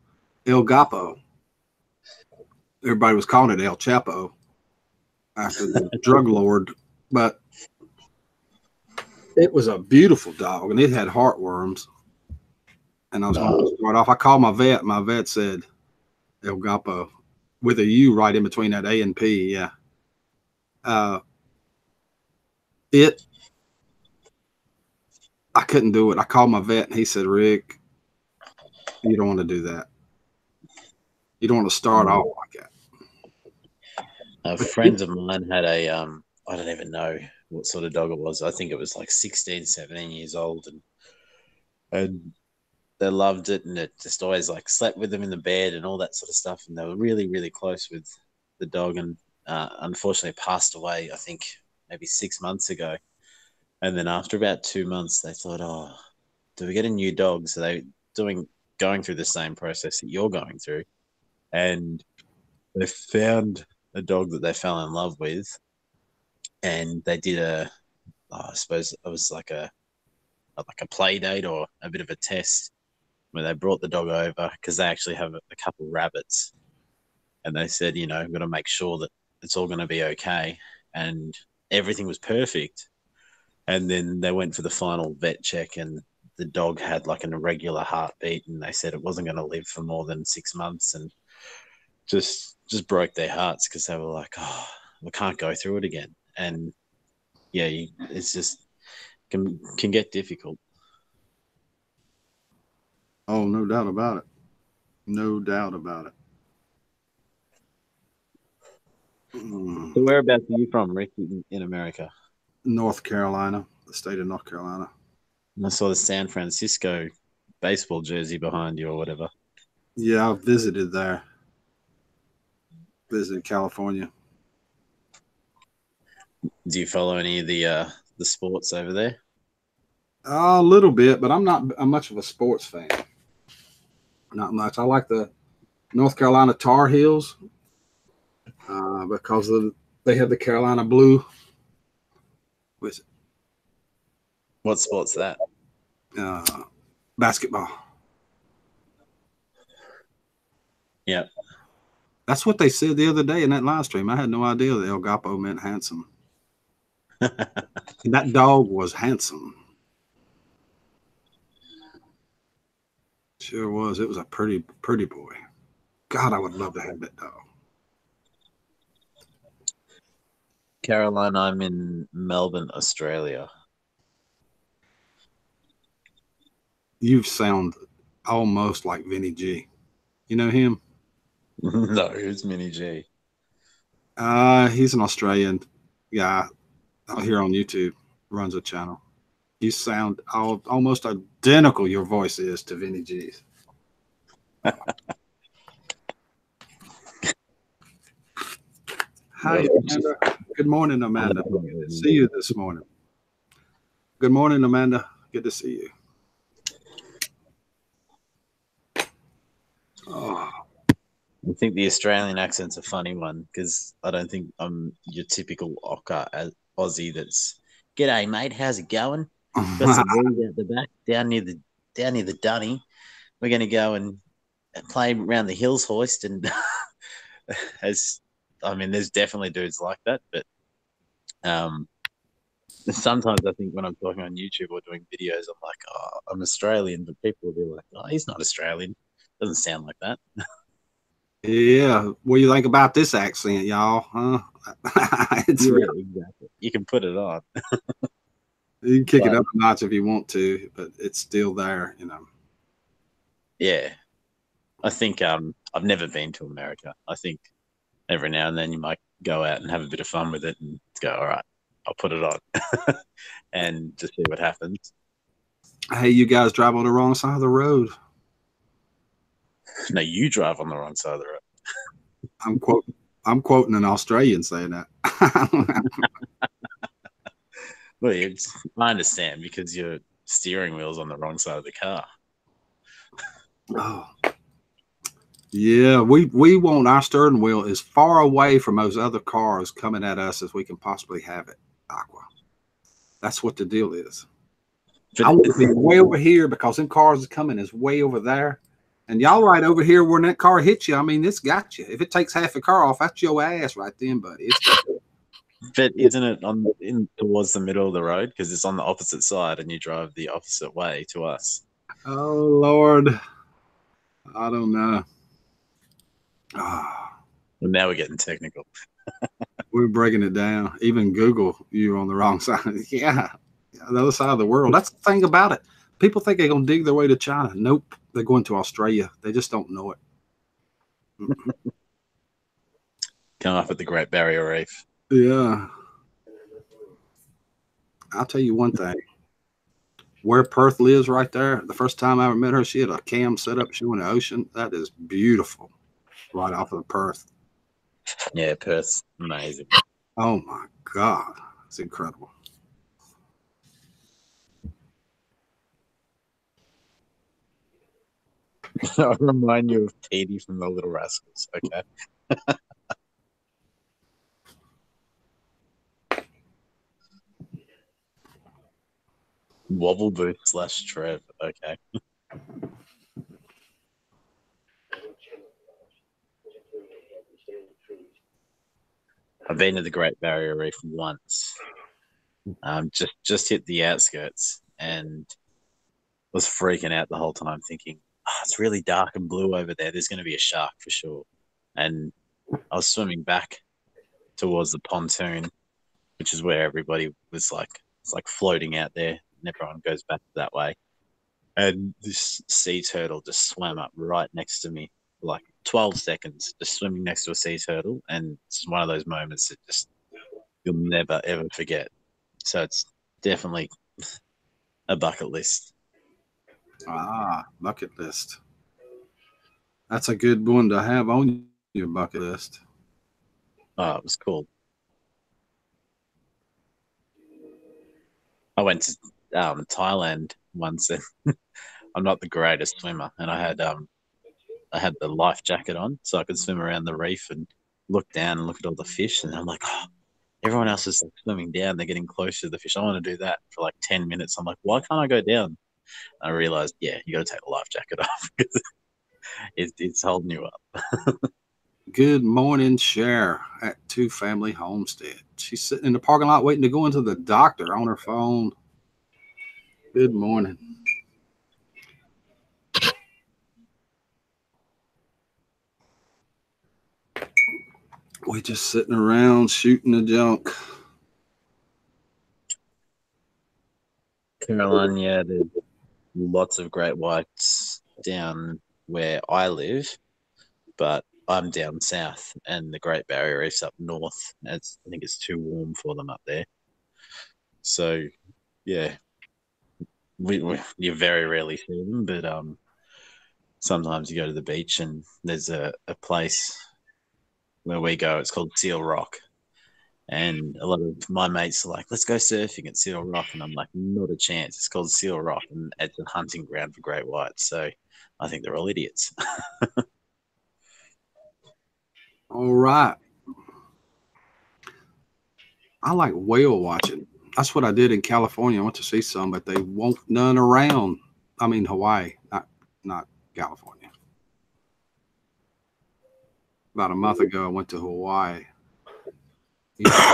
El Gapo. Everybody was calling it El Chapo after the drug lord, but it was a beautiful dog, and it had heartworms. And I was going to start off. I called my vet. My vet said El Gapo with a U right in between that A and P. Yeah. I couldn't do it. I called my vet, and he said, Rick, you don't want to do that. You don't want to start off like that. Friends of mine had a I don't even know what sort of dog it was. I think it was like 16, 17 years old, and they loved it, and it just always like slept with them in the bed and all that sort of stuff. And they were really, really close with the dog, and unfortunately passed away, I think maybe 6 months ago. And then after about 2 months, they thought, oh, do we get a new dog? So they going through the same process that you're going through, and they found a dog that they fell in love with, and they did I suppose it was like a play date or a bit of a test where they brought the dog over because they actually have a couple of rabbits, and they said, we've got to make sure that it's all going to be okay, and everything was perfect. And then they went for the final vet check, and the dog had like an irregular heartbeat, and they said it wasn't going to live for more than 6 months, and just broke their hearts because they were like, oh, we can't go through it again. And yeah, it's just can get difficult. Oh, no doubt about it. No doubt about it. So whereabouts are you from, Rick, in America? North Carolina, the state of North Carolina. And I saw the San Francisco baseball jersey behind you or whatever. Yeah, I visited there. Visited California. Do you follow any of the sports over there? A little bit, but I'm not much of a sports fan. Not much. I like the North Carolina Tar Heels because they have the Carolina Blue. What sport's that? Basketball. Yeah. That's what they said the other day in that live stream. I had no idea that El Gapo meant handsome. That dog was handsome. Sure was. It was a pretty boy. God, I would love to have that dog. Caroline, I'm in Melbourne, Australia. You sound almost like Vinny G. You know him? No, who's Minnie G? He's an Australian guy out here on YouTube, runs a channel. You sound almost identical, your voice is, to Vinny G's. Hi, Amanda. Good morning, Amanda. Good to see you this morning. Good morning, Amanda. Good to see you. Oh. I think the Australian accent's a funny one because I don't think I'm your typical Aussie that's, "G'day, mate. How's it going? Got some weed out the back down near the dunny. We're going to go and play around the hills hoist." And there's definitely dudes like that, but sometimes I think when I'm talking on YouTube or doing videos, I'm like, "Oh, I'm Australian," but people will be like, "Oh, he's not Australian. Doesn't sound like that." Yeah. What do you think about this accent, y'all? Huh? It's real. Exactly. You can put it on. You can kick it up a notch if you want to, but it's still there, Yeah. I think I've never been to America. I think every now and then you might go out and have a bit of fun with it and go, all right, I'll put it on and just see what happens. Hey, you guys drive on the wrong side of the road. No, you drive on the wrong side of the road. I'm quoting an Australian saying that. Well, I understand because your steering wheel's on the wrong side of the car. Oh, yeah. We want our steering wheel as far away from those other cars coming at us as we can possibly have it. Aqua. That's what the deal is. But I want to be way over here because them cars is coming is way over there. And y'all right over here when that car hits you, I mean, it's got you. If it takes half a car off, that's your ass right then, buddy. but isn't it in towards the middle of the road because it's on the opposite side and you drive the opposite way to us? Oh, Lord. I don't know. Ah, Well, now we're getting technical. we're breaking it down. Even Google, you're on the wrong side. Yeah, the other side of the world. That's the thing about it. People think they're going to dig their way to China. Nope. They're going to Australia. They just don't know it. Come up with the Great Barrier Reef. Yeah. I'll tell you one thing. Where Perth lives right there, the first time I ever met her, she had a cam set up showing the ocean. That is beautiful. Right off of the Perth. Yeah, Perth's amazing. Oh my God. It's incredible. I'll remind you of Petey from the Little Rascals, okay? Wobble Booth / Trev, okay? I've been to the Great Barrier Reef once. Just hit the outskirts and was freaking out the whole time, thinking, oh, it's really dark and blue over there. There's going to be a shark for sure. And I was swimming back towards the pontoon, which is where everybody was like, it's like floating out there, and everyone goes back that way. And this sea turtle just swam up right next to me, for like 12 seconds, just swimming next to a sea turtle. And it's one of those moments that just you'll never ever forget. So it's definitely a bucket list. Ah, bucket list. That's a good one to have on your bucket list. Oh, it was cool. I went to Thailand once, and I'm not the greatest swimmer, and I had the life jacket on so I could swim around the reef and look down and look at all the fish, and I'm like, oh, everyone else is like swimming down, they're getting close to the fish. I want to do that for like 10 minutes. I'm like, why can't I go down? I realized, yeah, you got to take the life jacket off because it's holding you up. Good morning, Cher at Two Family Homestead. She's sitting in the parking lot waiting to go into the doctor on her phone. Good morning. We just sitting around shooting the junk. Caroline, yeah, there's lots of great whites down where I live, but I'm down south, and the Great Barrier Reef's up north. I think it's too warm for them up there. So, yeah, you very rarely see them, but sometimes you go to the beach and there's a place where we go. It's called Seal Rock, and a lot of my mates are like, "Let's go surfing at Seal Rock," and I'm like, "Not a chance." It's called Seal Rock, and it's a hunting ground for great whites. So, I think they're all idiots. All right. I like whale watching. That's what I did in California. I went to see some, but they won't none around. I mean, Hawaii, not California. About a month ago, I went to Hawaii. Yeah,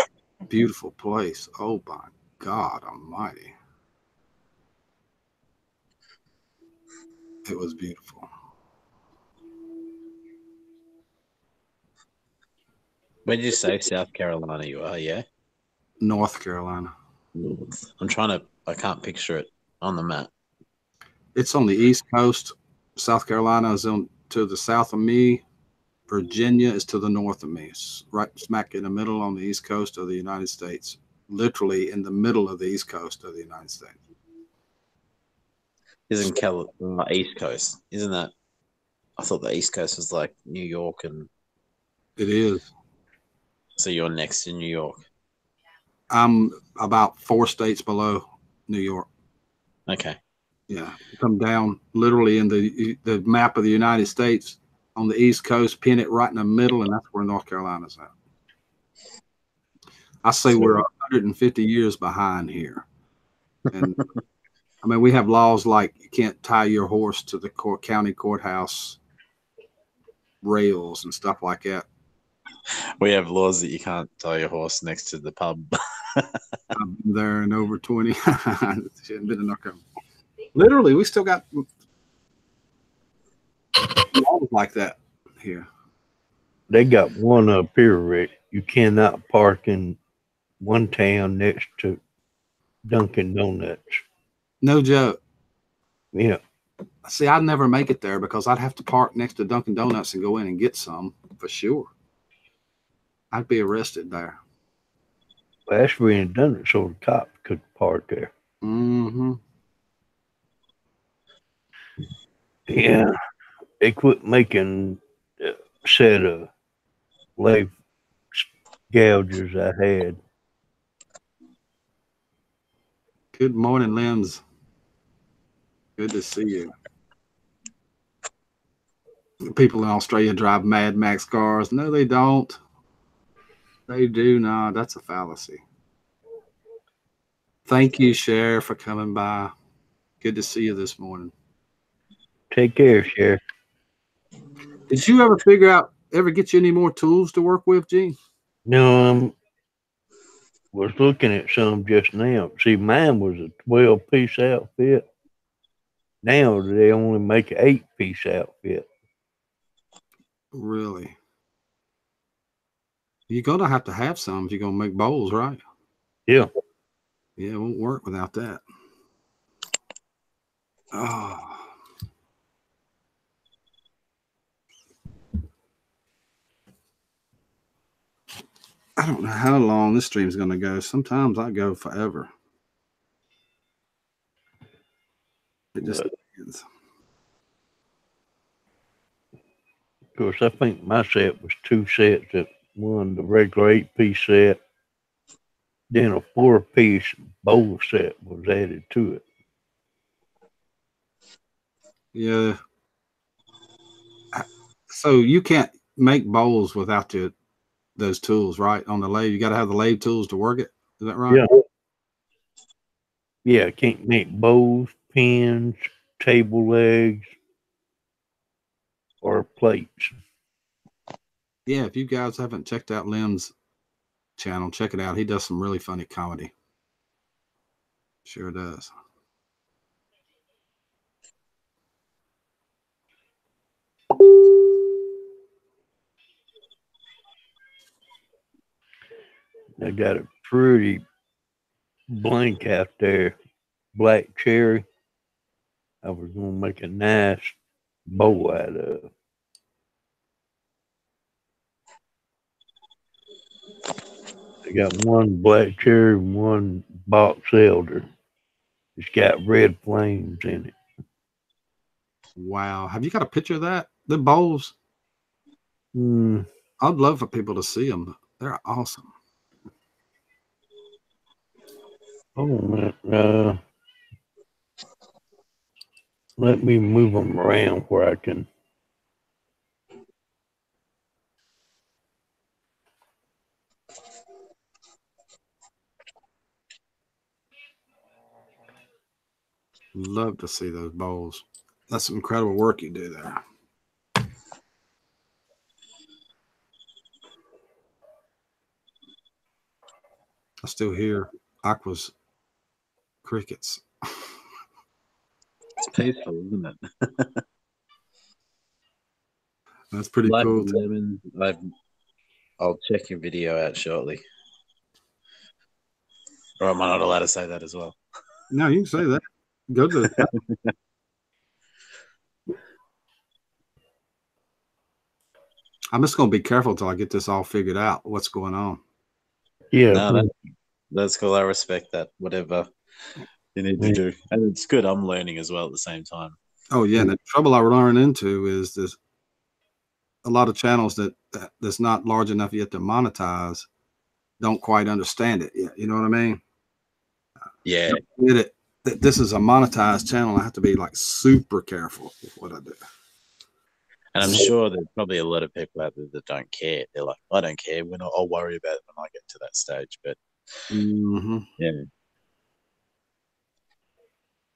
beautiful place. Oh my God Almighty! It was beautiful. Where did you say South Carolina you are? Yeah, North Carolina. I can't picture it on the map. It's on the East Coast. South Carolina is on to the south of me. Virginia is to the north of me. It's right smack in the middle on the East Coast of the United States. Literally in the middle of the East Coast of the United States. Isn't East Coast? Isn't that? I thought the East Coast was like New York, and It is. so you're next to New York. I'm about 4 states below New York. Okay. Yeah, come down literally in the map of the United States on the East Coast, pin it right in the middle, and that's where North Carolina's at. I say we're 150 years behind here. And I mean, we have laws like you can't tie your horse to the county courthouse rails and stuff like that. We have laws that you can't tie your horse next to the pub. I've been there in over 20. Shouldn't been in North Carolina. Literally, we still got laws like that here. They got one up here, Rick. You cannot park in one town next to Dunkin' Donuts. No joke. Yeah. See, I'd never make it there because I'd have to park next to Dunkin' Donuts and go in and get some for sure. I'd be arrested there. Well, that's where you done it so the cops could park there. Mm-hmm. Yeah. They quit making a set of lay gougers I had. Good morning, Limbs. Good to see you. People in Australia drive Mad Max cars. No, they don't. They do not. That's a fallacy. Thank you, Sheriff, for coming by. Good to see you this morning. Take care, Sheriff. Did you ever get you any more tools to work with, Gene? No, was looking at some just now. See, mine was a 12-piece outfit. Now they only make an 8-piece outfit. Really? You're going to have some if you're going to make bowls, right? Yeah. Yeah, it won't work without that. Oh. I don't know how long this stream's going to go. Sometimes I go forever. It just depends. Of course, I think my set was 2 sets. One, the regular 8-piece set. Then a 4-piece bowl set was added to it. Yeah. So you can't make bowls without those tools, right? On the lathe, you got to have the lathe tools to work it. Is that right? Yeah. Yeah, can't make bowls, pins, table legs, or plates. Yeah, if you guys haven't checked out Lim's channel, check it out. He does some really funny comedy. Sure does. I got a pretty blank out there, black cherry. I was going to make a nice bowl out of. I got one black cherry and one box elder. It's got red flames in it. Wow. Have you got a picture of that? The bowls? I'd love for people to see them. They're awesome. Oh, man. Let me move them around where I can. Love to see those bowls. That's some incredible work you do there. I still hear Aqua's crickets. It's peaceful, isn't it? That's pretty Like cool. lemon, I'll check your video out shortly. Or am I not allowed to say that as well? No, you can say that. Go to the I'm just going to be careful until I get this all figured out, what's going on. Yeah. No, that's cool. I respect that. Whatever you need to do. And it's good. I'm learning as well at the same time. Oh, yeah. And the trouble I run into is this a lot of channels that's not large enough yet to monetize don't quite understand it yet. You know what I mean? Yeah. Get it. that this is a monetized channel. I have to be like super careful with what I do. And I'm sure there's probably a lot of people out there that don't care. They're like, I don't care. I'll worry about it when I get to that stage. But yeah.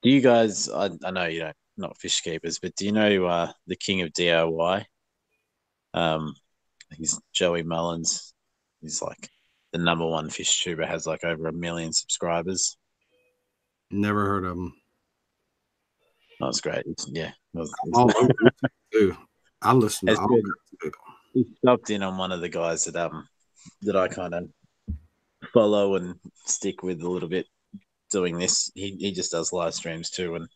Do you guys? I know you don't, not fish keepers, but do you know the king of DIY? He's Joey Mullins. He's like the #1 fish tuber. Has like over 1 million subscribers. Never heard of him. That's great. Yeah. All over YouTube, too. I listen to all kinds of people. He stopped in on one of the guys that I kind of follow and stick with a little bit doing this. He just does live streams too,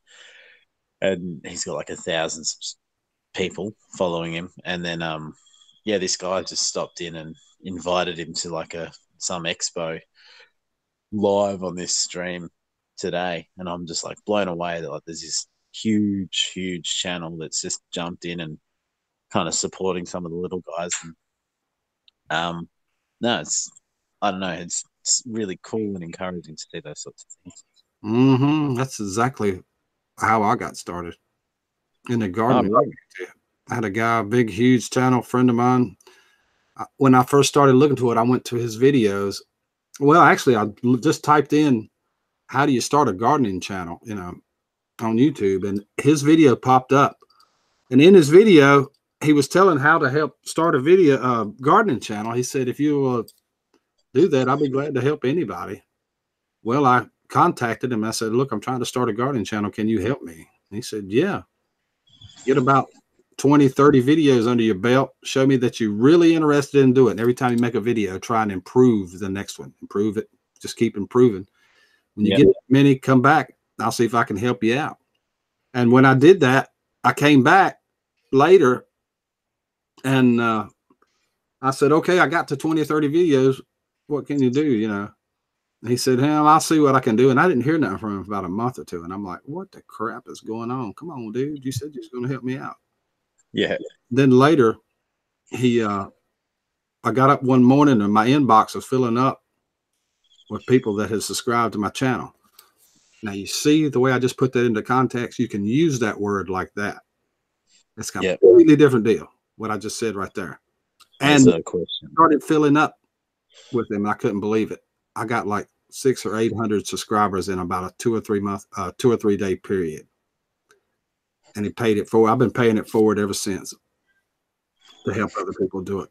and he's got like 1,000 people following him. And then this guy just stopped in and invited him to like some expo live on this stream today, and I'm just like blown away that like there's this huge channel that's just jumped in and kind of supporting some of the little guys. And I don't know, it's really cool and encouraging to see those sorts of things. That's exactly how I got started in the gardening. Really? I had a guy, a big, huge channel, friend of mine. When I first started looking to it, I went to his videos. Well, actually, I just typed in, how do you start a gardening channel, on YouTube, and his video popped up. And in his video, he was telling how to help start a gardening channel. He said, if you do that, I'll be glad to help anybody. Well, I contacted him. I said, look, I'm trying to start a gardening channel. Can you help me? And he said, yeah. Get about 20, 30 videos under your belt. Show me that you're really interested in doing it. And every time you make a video, try and improve the next one. Improve it. Just keep improving. When you get many, come back. I'll see if I can help you out. And when I did that, I came back later and I said, okay, I got to 20 or 30 videos. What can you do? And he said, hell, I'll see what I can do. And I didn't hear nothing from him for about a month or two. And I'm like, what the crap is going on? Come on, dude. You said you was going to help me out. Yeah. Then later, I got up one morning and my inbox was filling up with people that had subscribed to my channel. Now, you see the way I just put that into context? You can use that word like that. It's kind of a completely different deal, what I just said right there. And started filling up with them. I couldn't believe it. I got like 600 or 800 subscribers in about a 2 or 3 day period. And he paid it forward. I've been paying it forward ever since to help other people do it.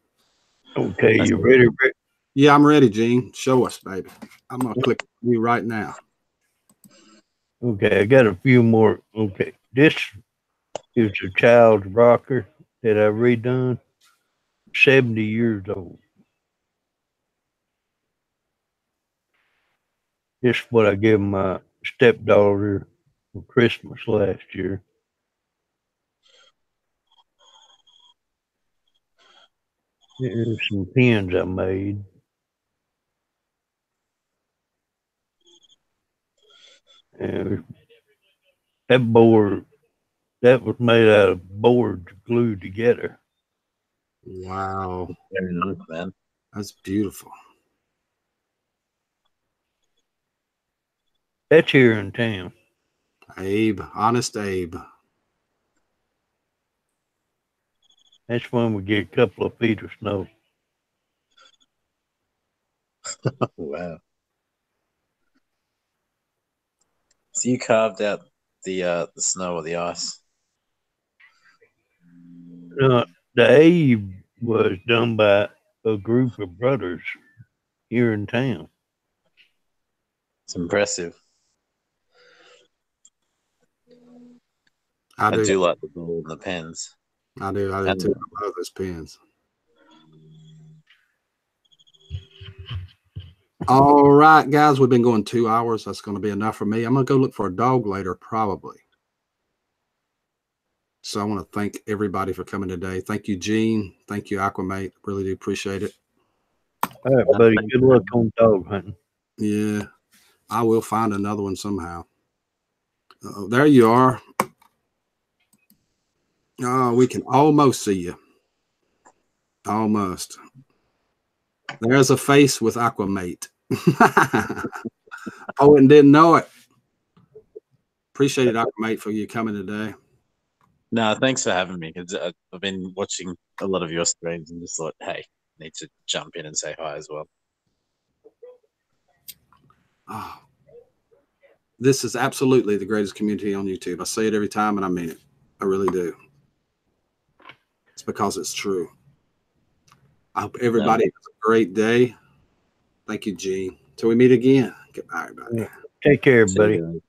Okay, you ready, Rick? Yeah, I'm ready, Gene. Show us, baby. I'm going to click you right now. Okay, I got a few more. Okay, this is a child's rocker that I redone. 70 years old. This is what I gave my stepdaughter for Christmas last year. Here's some pins I made. And that board, that was made out of boards glued together. Wow. Very nice, man. That's beautiful. That's here in town. Abe, Honest Abe. That's when we get a couple of feet of snow. Wow. So you carved out the snow or the ice? The Abe was done by a group of brothers here in town. It's impressive. I do like the ball and the pens. I do too. I love those pens. All right, guys, we've been going 2 hours. That's going to be enough for me. I'm going to go look for a dog later, probably. So I want to thank everybody for coming today. Thank you, Gene. Thank you, Aquamate. Really do appreciate it. All right, buddy. Good luck on dog hunting. Yeah, I will find another one somehow. There you are. Oh, we can almost see you. Almost. There's a face with Aquamate. Oh, and didn't know it. Appreciate it, Dr. Mate, for you coming today. No, thanks for having me. 'Cause I've been watching a lot of your streams and just thought, hey, need to jump in and say hi as well. Oh, this is absolutely the greatest community on YouTube. I say it every time, and I mean it. I really do. It's because it's true. I hope everybody has a great day. Thank you, Gene. Till we meet again. Goodbye, everybody. Take care, See you buddy. guys.